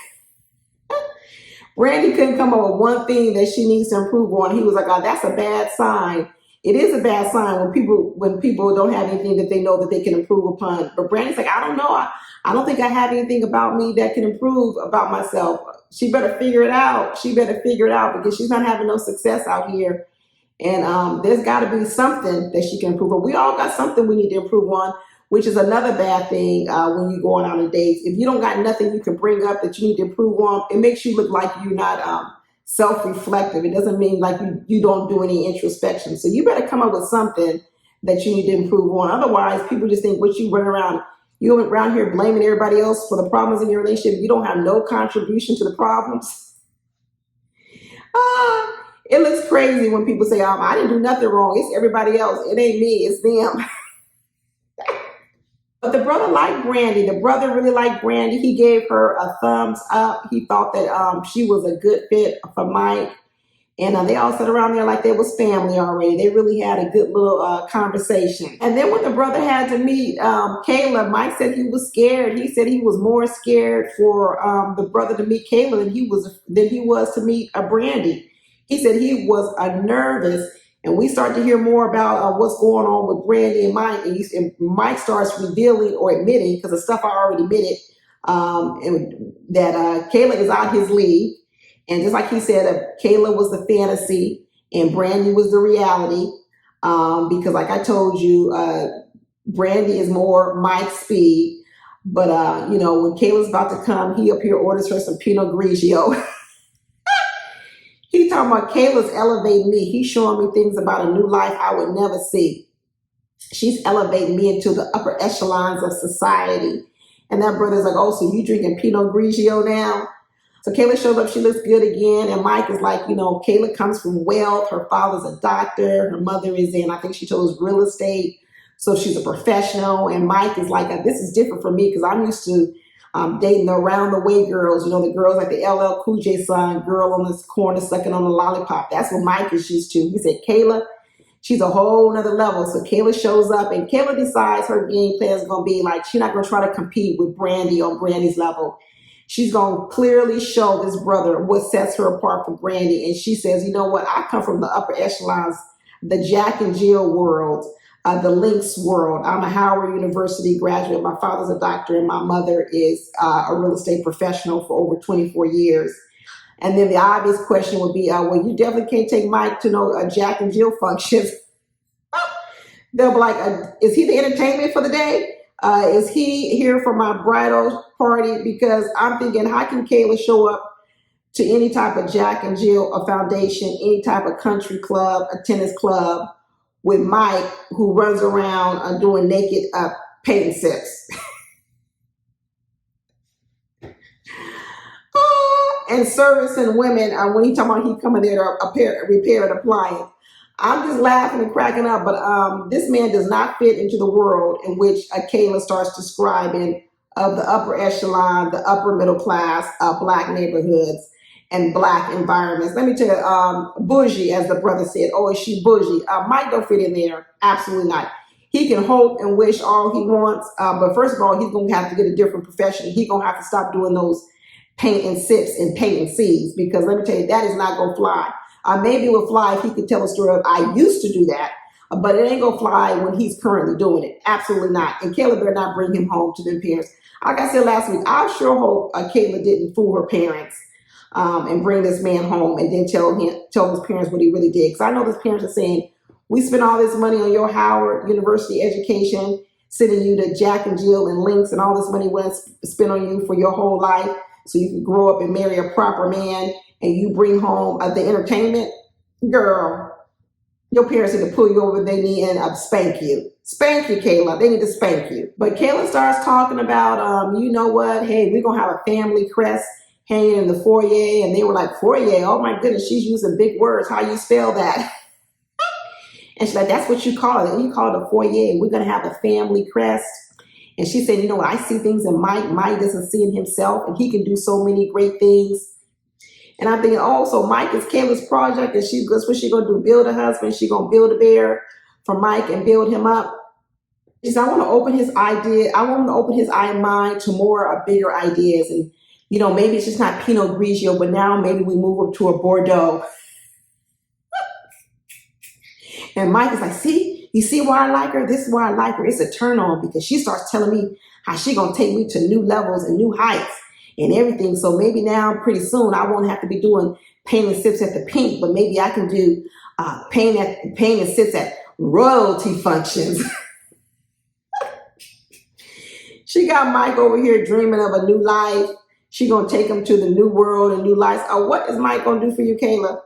Brandy couldn't come up with one thing that she needs to improve on. He was like, oh, that's a bad sign. It is a bad sign when people don't have anything that they know that they can improve upon. But Brandy's like, I don't know. I don't think I have anything about me that can improve about myself. She better figure it out. She better figure it out, because she's not having no success out here. And there's got to be something that she can improve on. We all got something we need to improve on, which is another bad thing when you go on dates. If you don't got nothing you can bring up that you need to improve on, it makes you look like you're not self-reflective. It doesn't mean like you don't do any introspection. So you better come up with something that you need to improve on. Otherwise, people just think what you run around. You're around here blaming everybody else for the problems in your relationship. You don't have no contribution to the problems. It looks crazy when people say, I didn't do nothing wrong. It's everybody else. It ain't me. It's them. But the brother liked Brandy. The brother really liked Brandy. He gave her a thumbs up. He thought that she was a good fit for Mike. And they all sat around there like they was family already. They really had a good little conversation. And then when the brother had to meet Kayla, Mike said he was scared. He said he was more scared for the brother to meet Kayla than he was to meet Brandy. He said he was nervous. And we start to hear more about what's going on with Brandy and Mike. And Mike starts revealing or admitting, because the stuff I already admitted, that Kayla is out his league. And just like he said, Kayla was the fantasy and Brandy was the reality. Because like I told you, Brandy is more Mike's speed. But, when Kayla's about to come, he up here orders her some Pinot Grigio. He talking about Kayla's elevating me. He's showing me things about a new life I would never see. She's elevating me into the upper echelons of society. And that brother's like, oh, so you drinking Pinot Grigio now? So Kayla shows up, she looks good again. And Mike is like, Kayla comes from wealth. Her father's a doctor. Her mother is in, I think she chose real estate. So she's a professional. And Mike is like, this is different for me, because I'm used to dating the around the way girls, the girls like the LL Cool J son, girl on this corner sucking on a lollipop. That's what Mike is used to. He said, Kayla, she's a whole nother level. So Kayla shows up, and Kayla decides her game plan is going to be like, she's not going to try to compete with Brandy on Brandy's level. She's going to clearly show this brother what sets her apart from Brandy. And she says, you know what? I come from the upper echelons, the Jack and Jill world, the Lynx world. I'm a Howard University graduate. My father's a doctor, and my mother is a real estate professional for over 24 years. And then the obvious question would be, well, you definitely can't take Mike to no Jack and Jill functions. They'll be like, is he the entertainment for the day? Is he here for my bridal party? Because I'm thinking, how can Kayla show up to any type of Jack and Jill, a foundation, any type of country club, a tennis club, with Mike, who runs around doing naked painting sets? And servicing women when he talking about he coming there to repair an appliance. I'm just laughing and cracking up, but this man does not fit into the world in which Kayla starts describing of the upper echelon, the upper middle class, Black neighborhoods. and black environments. Let me tell you, bougie, as the brother said. Oh, is she bougie? Mike don't fit in there. Absolutely not. He can hope and wish all he wants, but first of all, he's going to have to get a different profession. He's going to have to stop doing those paint and sips and paint and seeds, because let me tell you, that is not going to fly. Maybe it will fly if he could tell a story of, I used to do that, but it ain't going to fly when he's currently doing it. Absolutely not. And Kayla better not bring him home to them parents. Like I said last week, I sure hope Kayla didn't fool her parents and bring this man home and then tell his parents what he really did. Because I know his parents are saying, we spent all this money on your Howard University education, sending you to Jack and Jill and Lynx, and all this money was spent on you for your whole life so you can grow up and marry a proper man, and you bring home the entertainment. Girl, your parents need to pull you over their knee and spank you. Spank you, Kayla. They need to spank you. But Kayla starts talking about, you know what? Hey, we're going to have a family crest hanging in the foyer. And they were like, foyer? Oh, my goodness, she's using big words. How you spell that? And she's like, that's what you call it. And you call it a foyer. And we're going to have a family crest. And she said, you know what? I see things in Mike. Mike doesn't see in himself. And he can do so many great things. And I'm thinking, oh, so Mike is Kayla's project, and that's what she's going to do, build a husband. She's going to build a bear for Mike and build him up. She said, I want to open his idea. I want him to open his eye and mind to more bigger ideas. And, you know, maybe it's just not Pinot Grigio, but now maybe we move up to a Bordeaux. And Mike is like, see, you see why I like her? This is why I like her. It's a turn on, because she starts telling me how she's going to take me to new levels and new heights and everything. So maybe now pretty soon I won't have to be doing paint and sips at the Pink, but maybe I can do paint and sips at royalty functions. She got Mike over here dreaming of a new life. She gonna take him to the new world and new life. What is Mike gonna do for you, Kayla?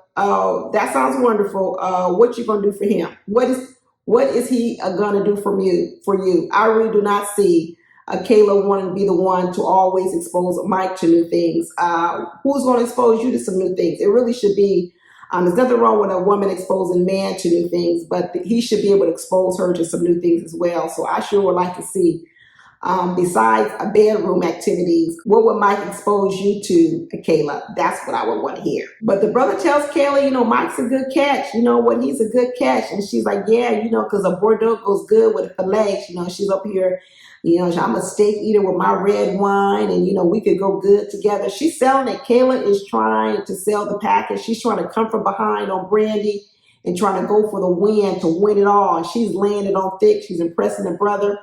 That sounds wonderful. What you gonna do for him? What is he gonna do for you? I really do not see Kayla wanting to be the one to always expose Mike to new things. Who's going to expose you to some new things? It really should be, there's nothing wrong with a woman exposing man to new things, but he should be able to expose her to some new things as well. So I sure would like to see, besides bedroom activities, what would Mike expose you to, Kayla? That's what I would want to hear. But the brother tells Kayla, you know, Mike's a good catch. You know what? He's a good catch. And she's like, yeah, you know, because a Bordeaux goes good with a fillet. You know, she's up here. You know, I'm a steak eater with my red wine, and, you know, we could go good together. She's selling it. Kayla is trying to sell the package. She's trying to come from behind on Brandy and trying to go for the win, to win it all. And she's laying it on thick. She's impressing the brother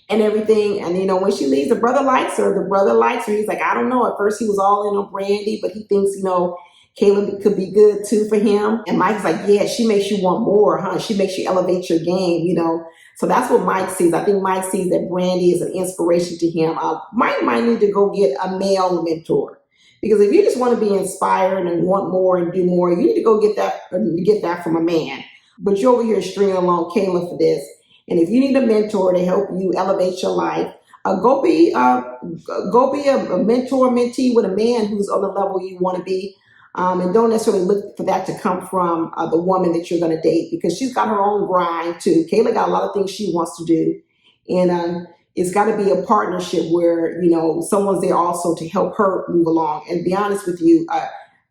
and everything. And, you know, when she leaves, the brother likes her. The brother likes her. He's like, I don't know. At first he was all in on Brandy, but he thinks, you know, Kayla could be good too for him. And Mike's like, yeah, she makes you want more, huh? She makes you elevate your game, you know. So that's what Mike sees. I think Mike sees that Brandy is an inspiration to him. Mike might need to go get a male mentor, because if you just want to be inspired and want more and do more, you need to go get that from a man. But you're over here stringing along Kayla for this. And if you need a mentor to help you elevate your life, go be a mentor, mentee with a man who's on the level you want to be. And don't necessarily look for that to come from the woman that you're going to date, because she's got her own grind too. Kayla got a lot of things she wants to do. And it's got to be a partnership where, you know, someone's there also to help her move along. And be honest with you,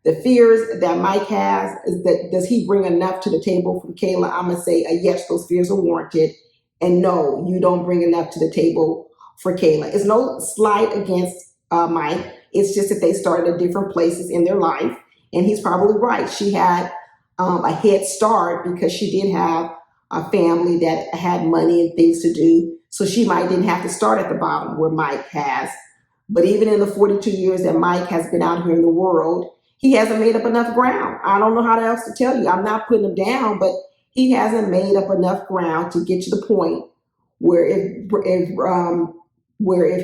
the fears that Mike has, is that, does he bring enough to the table from Kayla? I'm going to say, yes, those fears are warranted. And no, you don't bring enough to the table for Kayla. It's no slight against Mike. It's just that they started at different places in their life. And he's probably right. She had a head start because she did have a family that had money and things to do. So she didn't have to start at the bottom where Mike has. But even in the 42 years that Mike has been out here in the world, he hasn't made up enough ground. I don't know how else to tell you. I'm not putting him down, but he hasn't made up enough ground to get to the point where if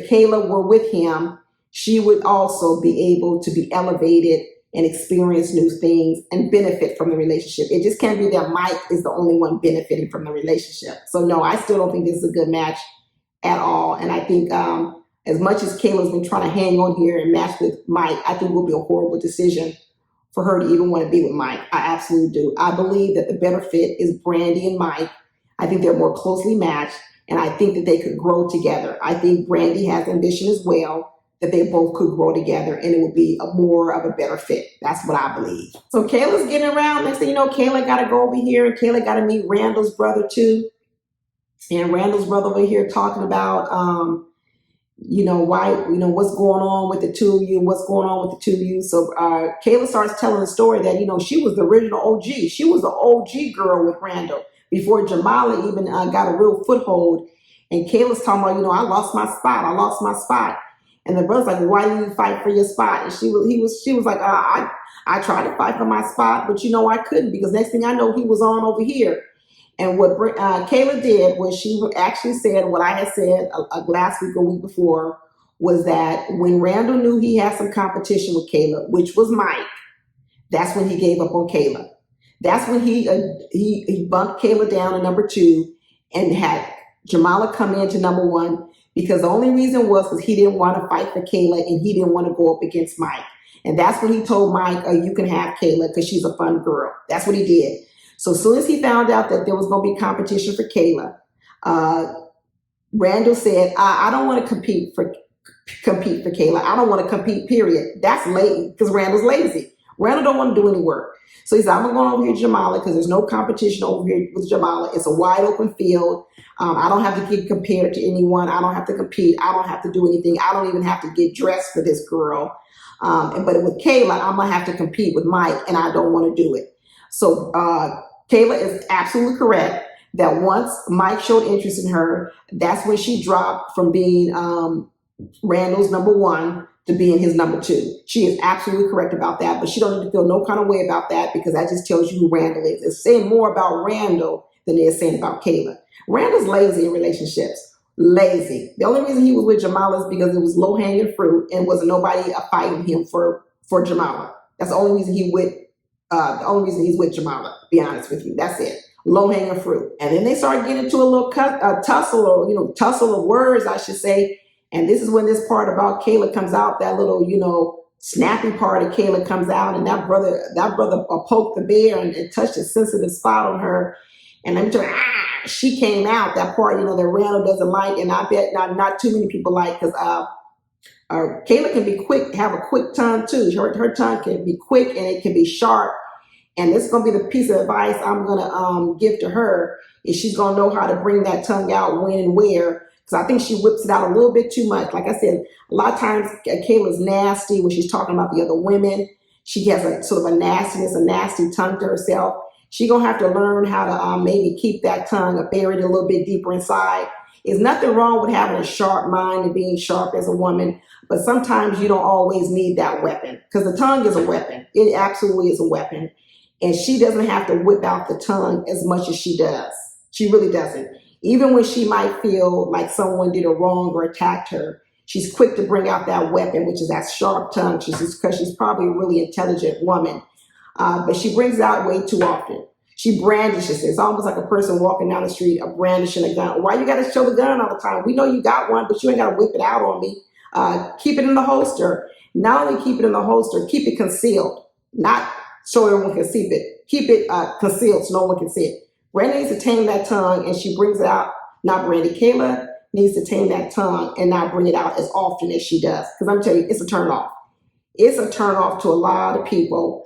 Kayla were with him, she would also be able to be elevated and experience new things and benefit from the relationship. It just can't be that Mike is the only one benefiting from the relationship. So no, I still don't think this is a good match at all. And I think as much as Kayla's been trying to hang on here and match with Mike, I think it will be a horrible decision for her to even want to be with Mike. I absolutely do. I believe that the better fit is Brandy and Mike. I think they're more closely matched, and I think that they could grow together. I think Brandy has ambition as well that they both could grow together and it would be a more of a better fit. That's what I believe. So Kayla's getting around. Next thing you know, Kayla got to go over here and Kayla got to meet Randall's brother too. And Randall's brother over here talking about, why, what's going on with the two of you, what's going on with the two of you. So Kayla starts telling the story that, she was the original OG. She was the OG girl with Randall before Jamala even got a real foothold. And Kayla's talking about, I lost my spot. And the brother's like, why didn't you fight for your spot? And she was like, I tried to fight for my spot, but I couldn't, because next thing I know, he was on over here. And what Kayla did was she actually said what I had said last week or week before, was that when Randall knew he had some competition with Kayla, which was Mike, that's when he gave up on Kayla. That's when he bumped Kayla down to number 2 and had Jamala come in to number 1, because the only reason was because he didn't want to fight for Kayla and he didn't want to go up against Mike. And that's when he told Mike, you can have Kayla because she's a fun girl. That's what he did. So as soon as he found out that there was going to be competition for Kayla, Randall said, I don't want to compete for Kayla. I don't want to compete, period. That's late, because Randall's lazy. Randall don't want to do any work. So he said, I'm going to go over here to Jamala because there's no competition over here with Jamala. It's a wide open field. I don't have to get compared to anyone. I don't have to compete. I don't have to do anything. I don't even have to get dressed for this girl. But with Kayla, I'm going to have to compete with Mike, and I don't want to do it. So Kayla is absolutely correct that once Mike showed interest in her, that's when she dropped from being Randall's number 1 to being his number 2. She is absolutely correct about that, but she don't need to feel no kind of way about that, because that just tells you who Randall is. It's saying more about Randall than it is saying about Kayla. Randall's lazy in relationships. Lazy. The only reason he was with Jamala is because it was low-hanging fruit and wasn't nobody fighting him for Jamala. That's the only reason he's with Jamala, to be honest with you. That's it. Low-hanging fruit. And then they started getting into a little tussle of words, I should say. And this is when this part about Kayla comes out, that little, snappy part of Kayla comes out, and that brother poked the bear and touched a sensitive spot on her. And let me tell you, she came out, that part, that Randall doesn't like, and I bet not too many people like, because Kayla can be quick, have a quick tongue too. Her tongue can be quick and it can be sharp. And this is going to be the piece of advice I'm going to give to her, is she's going to know how to bring that tongue out when and where. Because I think she whips it out a little bit too much. Like I said, a lot of times Kayla's nasty when she's talking about the other women. She has a sort of a nastiness, a nasty tongue to herself. She's going to have to learn how to maybe keep that tongue buried a little bit deeper inside. There's nothing wrong with having a sharp mind and being sharp as a woman, but sometimes you don't always need that weapon, because the tongue is a weapon. It absolutely is a weapon. And she doesn't have to whip out the tongue as much as she does. She really doesn't. Even when she might feel like someone did her wrong or attacked her, she's quick to bring out that weapon, which is that sharp tongue, because she's probably a really intelligent woman. But she brings it out way too often. She brandishes it. It's almost like a person walking down the street brandishing a gun. Why you got to show the gun all the time? We know you got one, but you ain't got to whip it out on me. Keep it in the holster. Not only keep it in the holster, keep it concealed. Not so everyone can see it. Keep it concealed so no one can see it. Brandy needs to tame that tongue, and she brings it out. Not Brandy. Kayla needs to tame that tongue and not bring it out as often as she does. Because I'm telling you, it's a turn off. It's a turn off to a lot of people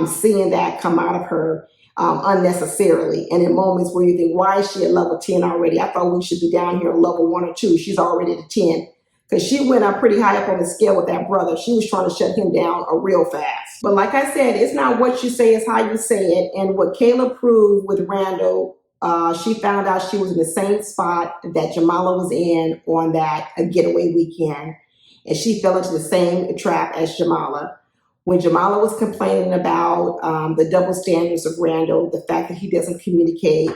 seeing that come out of her unnecessarily. And in moments where you think, why is she at level 10 already? I thought we should be down here at level 1 or 2. She's already at 10. Because she went up pretty high up on the scale with that brother. She was trying to shut him down real fast. But like I said, it's not what you say, it's how you say it. And what Kayla proved with Randall, she found out she was in the same spot that Jamala was in on that getaway weekend. And she fell into the same trap as Jamala. When Jamala was complaining about the double standards of Randall, the fact that he doesn't communicate,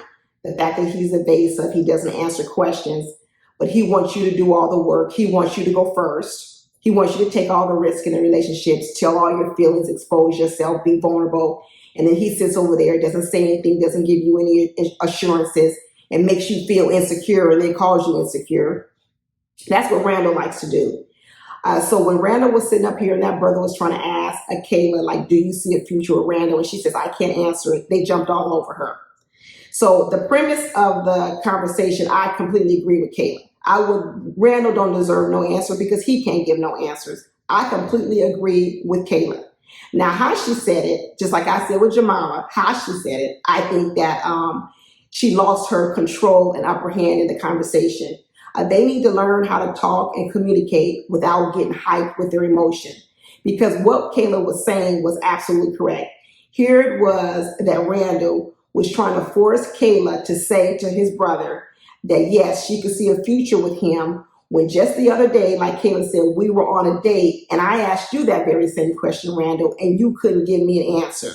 the fact that he's evasive, he doesn't answer questions, but he wants you to do all the work. He wants you to go first. He wants you to take all the risk in the relationships, tell all your feelings, expose yourself, be vulnerable. And then he sits over there, doesn't say anything, doesn't give you any assurances, and makes you feel insecure and then calls you insecure. That's what Randall likes to do. So when Randall was sitting up here and that brother was trying to ask Kayla, like, do you see a future with Randall? And she says, I can't answer it. They jumped all over her. So the premise of the conversation, I completely agree with Kayla. Randall don't deserve no answer because he can't give no answers. I completely agree with Kayla. Now, how she said it, just like I said with Jamala, how she said it, I think that she lost her control and upper hand in the conversation. They need to learn how to talk and communicate without getting hyped with their emotion. Because what Kayla was saying was absolutely correct. Here it was that Randall was trying to force Kayla to say to his brother that yes, she could see a future with him, when just the other day, like Kayla said, we were on a date and I asked you that very same question, Randall, and you couldn't give me an answer.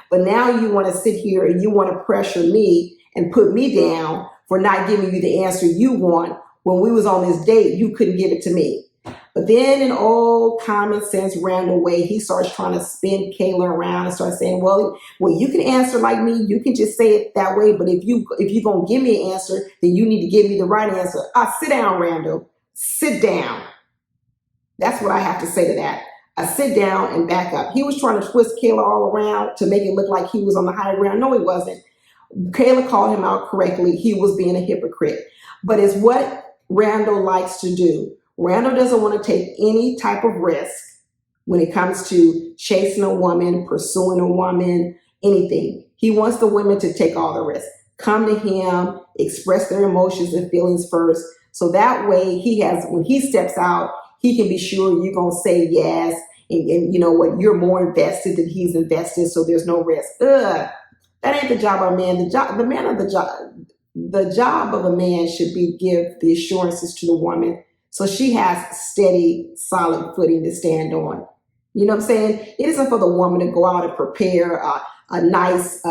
But now you want to sit here and you want to pressure me and put me down for not giving you the answer you want. When we was on this date, you couldn't give it to me. But then in old common sense Randall way, he starts trying to spin Kayla around and starts saying, well, you can answer like me. You can just say it that way. But if you're going to give me an answer, then you need to give me the right answer. Sit down, Randall. Sit down. That's what I have to say to that. Sit down and back up. He was trying to twist Kayla all around to make it look like he was on the high ground. No, he wasn't. Kayla called him out correctly. He was being a hypocrite. But it's what Randall likes to do. Randall doesn't want to take any type of risk when it comes to chasing a woman, pursuing a woman, anything. He wants the women to take all the risk. Come to him, express their emotions and feelings first. So that way when he steps out, he can be sure you're going to say yes. And you know what, you're more invested than he's invested. So there's no risk. That ain't the job of a man. The job of a man should be give the assurances to the woman so she has steady, solid footing to stand on. You know what I'm saying? It isn't for the woman to go out and prepare a nice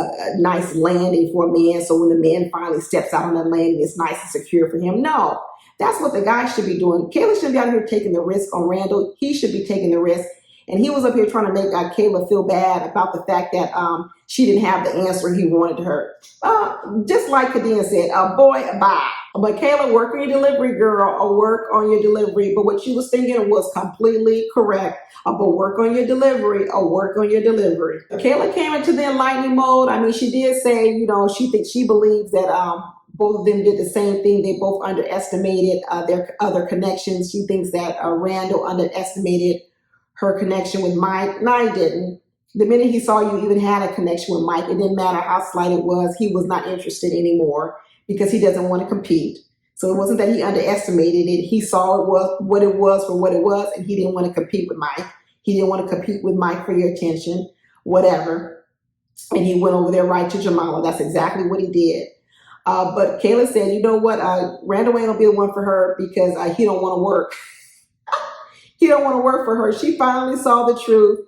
landing for a man. So when the man finally steps out on that landing, it's nice and secure for him. No, that's what the guy should be doing. Kayla shouldn't be out here taking the risk on Randall. He should be taking the risk. And he was up here trying to make Kayla feel bad about the fact that she didn't have the answer he wanted to her. Just like Kadian said, boy, bye. But Kayla, work on your delivery, girl, or work on your delivery. But what you was thinking was completely correct. But work on your delivery or work on your delivery. Kayla came into the enlightening mode. I mean, she did say, she believes that both of them did the same thing. They both underestimated their other connections. She thinks that Randall underestimated her connection with Mike. No, he didn't. The minute he saw you even had a connection with Mike, it didn't matter how slight it was. He was not interested anymore because he doesn't want to compete. So it wasn't that he underestimated it. He saw what it was for what it was, and he didn't want to compete with Mike. He didn't want to compete with Mike for your attention, whatever. And he went over there right to Jamala. That's exactly what he did. But Kayla said, you know what? Randall ain't going to be the one for her because he don't want to work. He don't want to work for her. She finally saw the truth.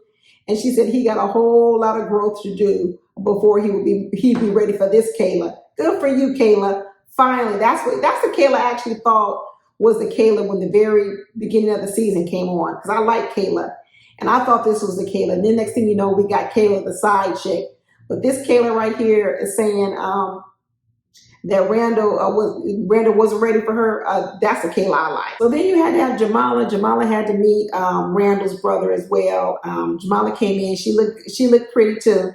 And she said he got a whole lot of growth to do before he'd be ready for this Kayla. Good for you, Kayla. Finally, that's what Kayla actually thought was the Kayla when the very beginning of the season came on. Because I like Kayla. And I thought this was the Kayla. And then next thing you know, we got Kayla, the side chick. But this Kayla right here is saying that Randall wasn't ready for her. That's the Kayla I like. So then you had to have Jamala. Jamala had to meet Randall's brother as well. Jamala came in. She looked pretty too.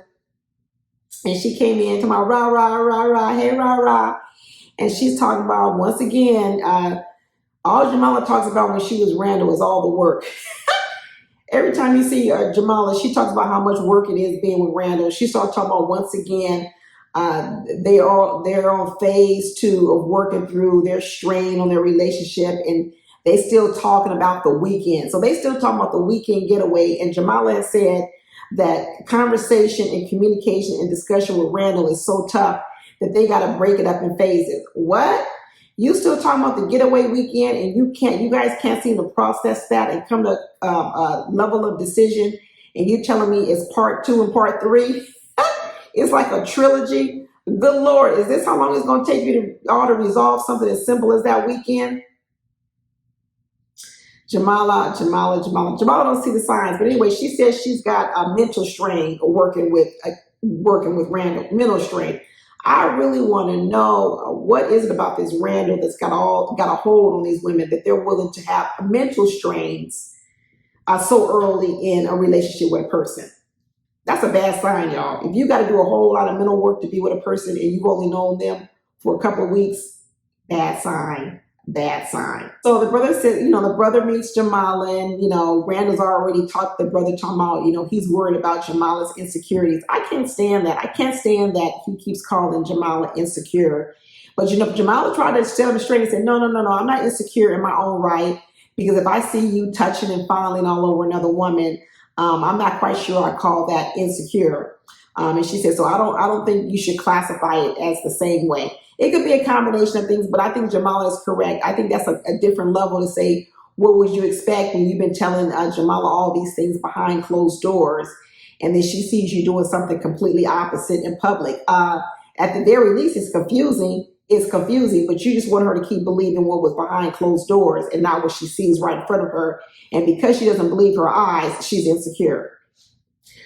And she came in to my rah, rah, rah, rah, hey, rah, rah. And she's talking about, once again, all Jamala talks about when she was Randall is all the work. Every time you see Jamala, she talks about how much work it is being with Randall. She started talking about, once again, they're on phase 2 of working through their strain on their relationship, and they still talking about the weekend. So they still talking about the weekend getaway. And Jamala has said that conversation and communication and discussion with Randall is so tough that they got to break it up in phases. What? You still talking about the getaway weekend, and you guys can't seem to process that and come to a level of decision, and you telling me it's part 2 and part 3? It's like a trilogy. Good Lord, is this how long it's going to take you to resolve something as simple as that weekend? Jamala don't see the signs. But anyway, she says she's got a mental strain working with Randall, mental strain. I really want to know what is it about this Randall that's got a hold on these women that they're willing to have mental strains so early in a relationship with a person. That's a bad sign, y'all. If you got to do a whole lot of mental work to be with a person and you've only known them for a couple of weeks, bad sign. bad sign. So the brother said, the brother meets Jamala, and, Randall's already talked to the brother talking about, he's worried about Jamala's insecurities. I can't stand that. I can't stand that he keeps calling Jamala insecure. But, Jamala tried to set him straight and said, no, I'm not insecure in my own right. Because if I see you touching and fondling all over another woman, I'm not quite sure I call that insecure. And she said, so I don't think you should classify it as the same way. It could be a combination of things, but I think Jamala is correct. I think that's a different level to say, what would you expect when you've been telling Jamala all these things behind closed doors, and then she sees you doing something completely opposite in public? At the very least, it's confusing. It's confusing, but you just want her to keep believing what was behind closed doors and not what she sees right in front of her. And because she doesn't believe her eyes, she's insecure.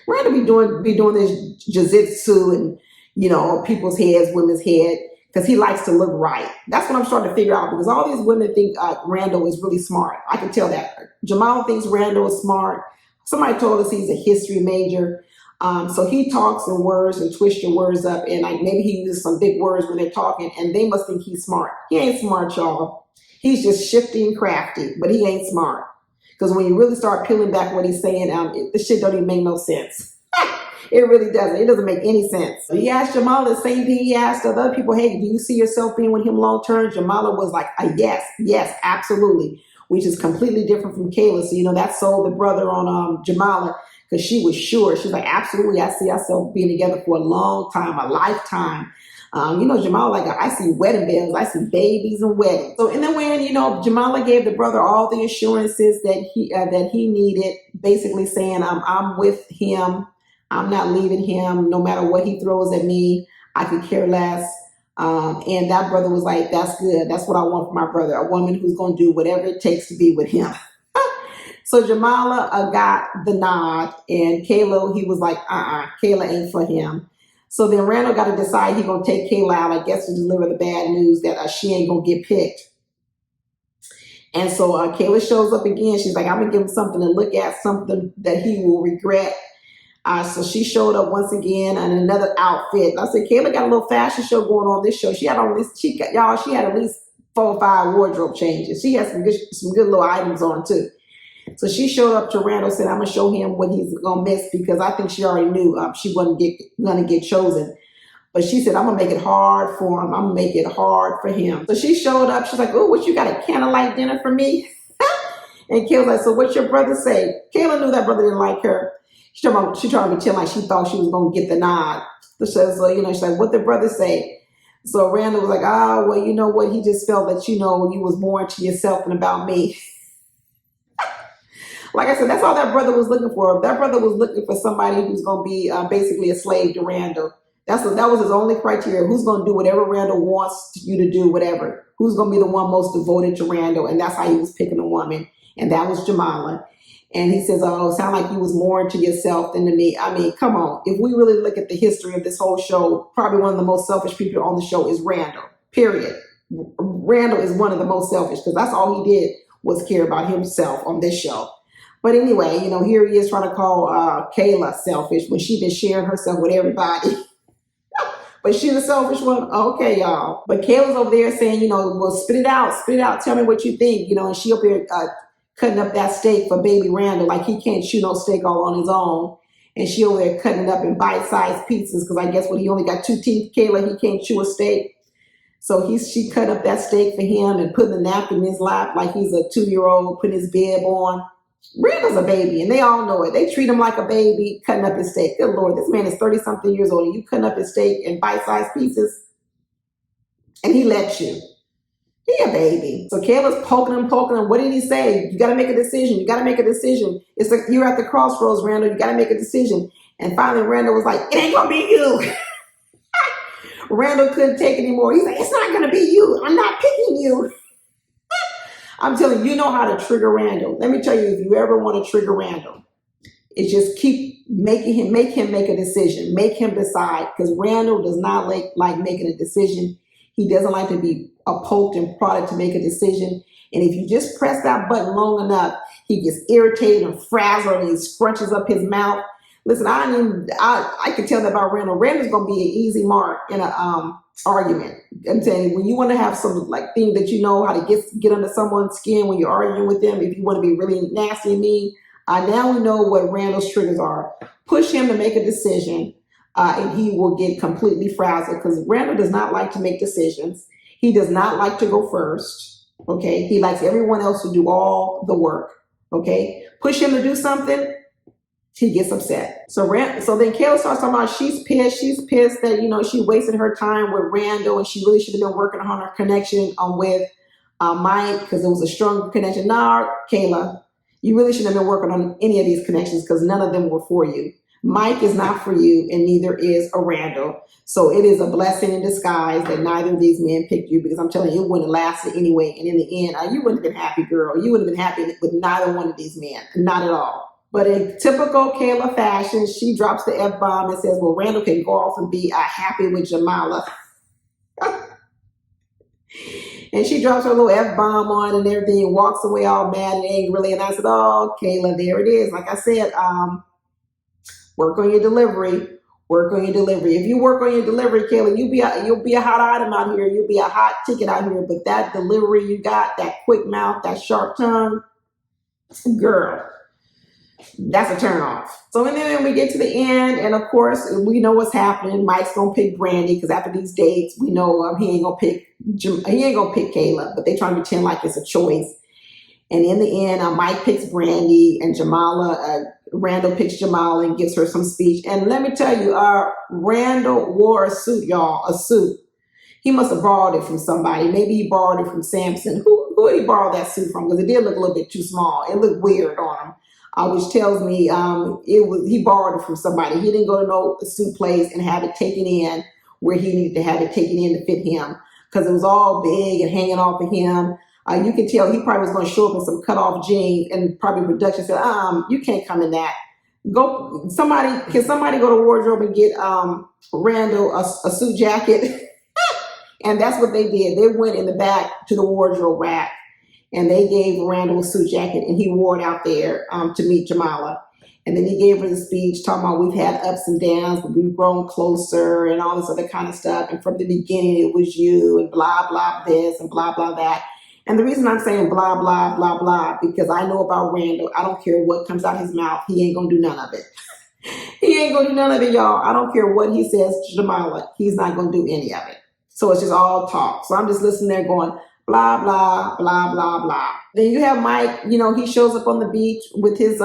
We're going to be doing this jiu-jitsu and, people's heads, women's head, because he likes to look right. That's what I'm starting to figure out, because all these women think Randall is really smart. I can tell that. Jamal thinks Randall is smart. Somebody told us he's a history major. So he talks in words and twists your words up, and maybe he uses some big words when they're talking, and they must think he's smart. He ain't smart, y'all. He's just shifty and crafty, but he ain't smart. Because when you really start peeling back what he's saying, this shit don't even make no sense. It really doesn't. It doesn't make any sense. He asked Jamala the same thing he asked other people, hey, do you see yourself being with him long term? Jamala was like, yes, absolutely, which is completely different from Kayla. So, that sold the brother on Jamala, because she was sure. She's like, absolutely, I see ourselves being together for a long time, a lifetime. Jamala, like, I see wedding bells, I see babies and weddings. So, and then when, Jamala gave the brother all the assurances that he needed, basically saying, I'm with him, I'm not leaving him, no matter what he throws at me, I could care less. And that brother was like, that's good. That's what I want for my brother, a woman who's going to do whatever it takes to be with him. So Jamala got the nod, and Kayla, he was like, Kayla ain't for him. So then Randall got to decide he's going to take Kayla out, I guess, to deliver the bad news that she ain't going to get picked. And so Kayla shows up again. She's like, I'm going to give him something to look at, something that he will regret. So she showed up once again in another outfit. I said, Kayla got a little fashion show going on this show. She had at least 4 or 5 wardrobe changes. She had some good little items on too. So she showed up to Randall, said, I'm going to show him what he's going to miss, because I think she already knew she wasn't going to get chosen. But she said, I'm going to make it hard for him. I'm going to make it hard for him. So she showed up. She's like, oh, what, you got a candlelight dinner for me? And Kayla's like, so what's your brother say? Kayla knew that brother didn't like her. She tried to pretend like she thought she was going to get the nod. So she's like, what the brother say? So Randall was like, well, you know what? He just felt that, you was more into yourself than about me. Like I said, that's all that brother was looking for. That brother was looking for somebody who's going to be basically a slave to Randall. That was his only criteria. Who's going to do whatever Randall wants you to do, whatever. Who's going to be the one most devoted to Randall? And that's how he was picking a woman. And that was Jamala. And he says, oh, sound like you was more into yourself than to me. I mean, come on. If we really look at the history of this whole show, probably one of the most selfish people on the show is Randall, period. Randall is one of the most selfish, because that's all he did was care about himself on this show. But anyway, here he is trying to call Kayla selfish when she's been sharing herself with everybody. But she's the selfish one? Okay, y'all. But Kayla's over there saying, well, spit it out. Tell me what you think, and she up here cutting up that steak for baby Randall, like he can't chew no steak all on his own. And she over there cutting it up in bite-sized pieces, because I guess when he only got 2 teeth, Kayla, he can't chew a steak. So she cut up that steak for him and putting the napkin in his lap like he's a 2-year-old, putting his bib on. Randall's a baby, and they all know it. They treat him like a baby, cutting up his steak. Good Lord, this man is 30-something years old, and you cutting up his steak in bite-sized pieces, and he lets you. He a baby. So Kayla's poking him. What did he say? You got to make a decision. It's like you're at the crossroads, Randall. You got to make a decision. And finally, Randall was like, it ain't going to be you. Randall couldn't take it anymore. He's like, it's not going to be you. I'm not picking you. I'm telling you, know how to trigger Randall. Let me tell you, if you ever want to trigger Randall, it's just keep make him make a decision. Make him decide, because Randall does not like making a decision. He doesn't like to be poked and prodded to make a decision. And if you just press that button long enough, he gets irritated and frazzled and he scrunches up his mouth. Listen, I can tell that about Randall. Randall's gonna be an easy mark in a argument. I'm telling you, when you want to have some like thing that you know how to get under someone's skin when you're arguing with them, if you want to be really nasty and mean, now we know what Randall's triggers are. Push him to make a decision, and he will get completely frazzled because Randall does not like to make decisions. He does not like to go first. Okay, he likes everyone else to do all the work. Okay, push him to do something, he gets upset. So then Kayla starts talking about she's pissed. She's pissed that, she wasted her time with Randall and she really should have been working on her connection with Mike because it was a strong connection. Nah, Kayla, you really shouldn't have been working on any of these connections because none of them were for you. Mike is not for you and neither is a Randall. So it is a blessing in disguise that neither of these men picked you because I'm telling you, it wouldn't have lasted anyway. And in the end, you wouldn't have been happy, girl. You wouldn't have been happy with neither one of these men. Not at all. But in typical Kayla fashion, she drops the F-bomb and says, well, Randall can go off and be happy with Jamala. And she drops her little F-bomb on and everything and walks away all mad and angrily. And I said, oh, Kayla, there it is. Like I said, work on your delivery. Work on your delivery. If you work on your delivery, Kayla, you'll be a hot item out here. You'll be a hot ticket out here. But that delivery you got, that quick mouth, that sharp tongue, girl, that's a turn off. So then we get to the end, and of course, we know what's happening. Mike's gonna pick Brandy because after these dates, we know he ain't gonna pick Kayla, but they try to pretend like it's a choice. And in the end, Mike picks Brandy, and Randall picks Jamala and gives her some speech. And let me tell you, Randall wore a suit, y'all, a suit. He must have borrowed it from somebody. Maybe he borrowed it from Samson. Who did he borrow that suit from? Because it did look a little bit too small. It looked weird on him. Which tells me he borrowed it from somebody. He didn't go to no suit place and have it taken in where he needed to have it taken in to fit him because it was all big and hanging off of him. You can tell he probably was going to show up in some cut off jeans, and probably production said, you can't come in that. Can somebody go to wardrobe and get Randall a suit jacket? And that's what they did. They went in the back to the wardrobe rack and they gave Randall a suit jacket and he wore it out there to meet Jamala. And then he gave her the speech talking about we've had ups and downs, but we've grown closer and all this other kind of stuff. And from the beginning, it was you and blah, blah, this and blah, blah, that. And the reason I'm saying blah, blah, blah, blah, because I know about Randall. I don't care what comes out his mouth. He ain't going to do none of it. He ain't going to do none of it, y'all. I don't care what he says to Jamala. He's not going to do any of it. So it's just all talk. So I'm just listening there going, blah, blah, blah, blah, blah. Then you have Mike, he shows up on the beach with his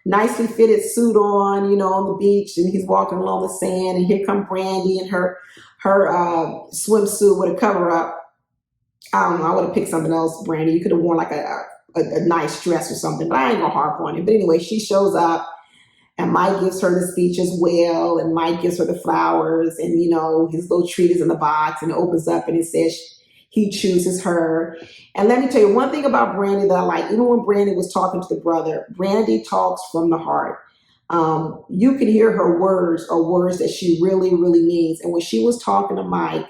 nicely fitted suit on, on the beach, and he's walking along the sand, and here come Brandy in her swimsuit with a cover up. I don't know, I would have picked something else, Brandy. You could have worn like a nice dress or something, but I ain't gonna harp on it. But anyway, she shows up, and Mike gives her the speech as well, and Mike gives her the flowers, and his little treat is in the box, and it opens up, and it says he chooses her. And let me tell you one thing about Brandy that I like. Even when Brandy was talking to the brother, Brandy talks from the heart. You can hear her words are words that she really, really means. And when she was talking to Mike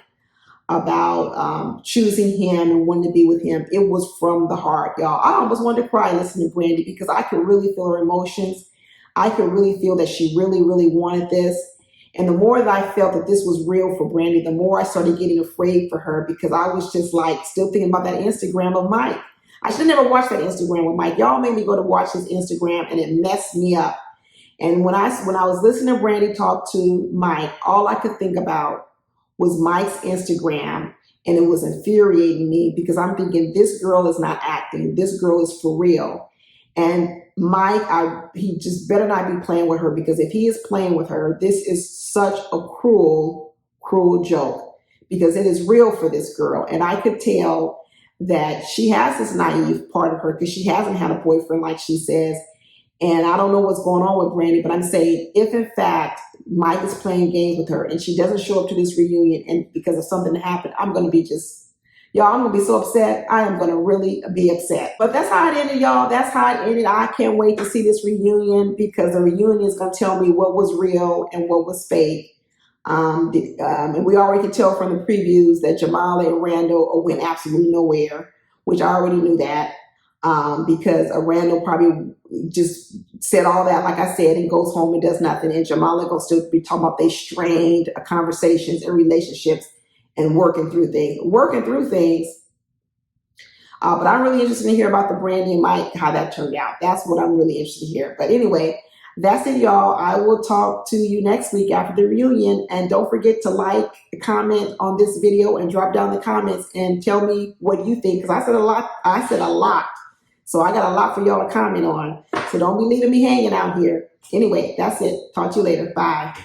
about choosing him and wanting to be with him, it was from the heart, y'all. I almost wanted to cry listening to Brandy because I could really feel her emotions. I could really feel that she really, really wanted this. And the more that I felt that this was real for Brandy, the more I started getting afraid for her because I was just like still thinking about that Instagram of Mike. I should have never watched that Instagram with Mike. Y'all made me go to watch his Instagram and it messed me up. And when I was listening to Brandy talk to Mike, all I could think about was Mike's Instagram, and it was infuriating me because I'm thinking this girl is not acting. This girl is for real. And Mike, he just better not be playing with her because if he is playing with her, this is such a cruel, cruel joke because it is real for this girl. And I could tell that she has this naive part of her because she hasn't had a boyfriend like she says. And I don't know what's going on with Brandy, but I'm saying if in fact Mike is playing games with her and she doesn't show up to this reunion and because of something that happened, I'm going to be I'm going to be so upset. I am going to really be upset. But that's how it ended, y'all. That's how it ended. I can't wait to see this reunion because the reunion is going to tell me what was real and what was fake. And we already can tell from the previews that Jamala and Randall went absolutely nowhere, which I already knew that because Randall probably just said all that, like I said, and goes home and does nothing. And Jamala goes to be talking about they strained conversations and relationships and working through things. But I'm really interested to hear about the Brandy and Mike, how that turned out. That's what I'm really interested to hear. But anyway, that's it, y'all. I will talk to you next week after the reunion. And don't forget to like, comment on this video, and drop down the comments and tell me what you think. Because I said a lot. So I got a lot for y'all to comment on. So don't be leaving me hanging out here. Anyway, that's it. Talk to you later. Bye.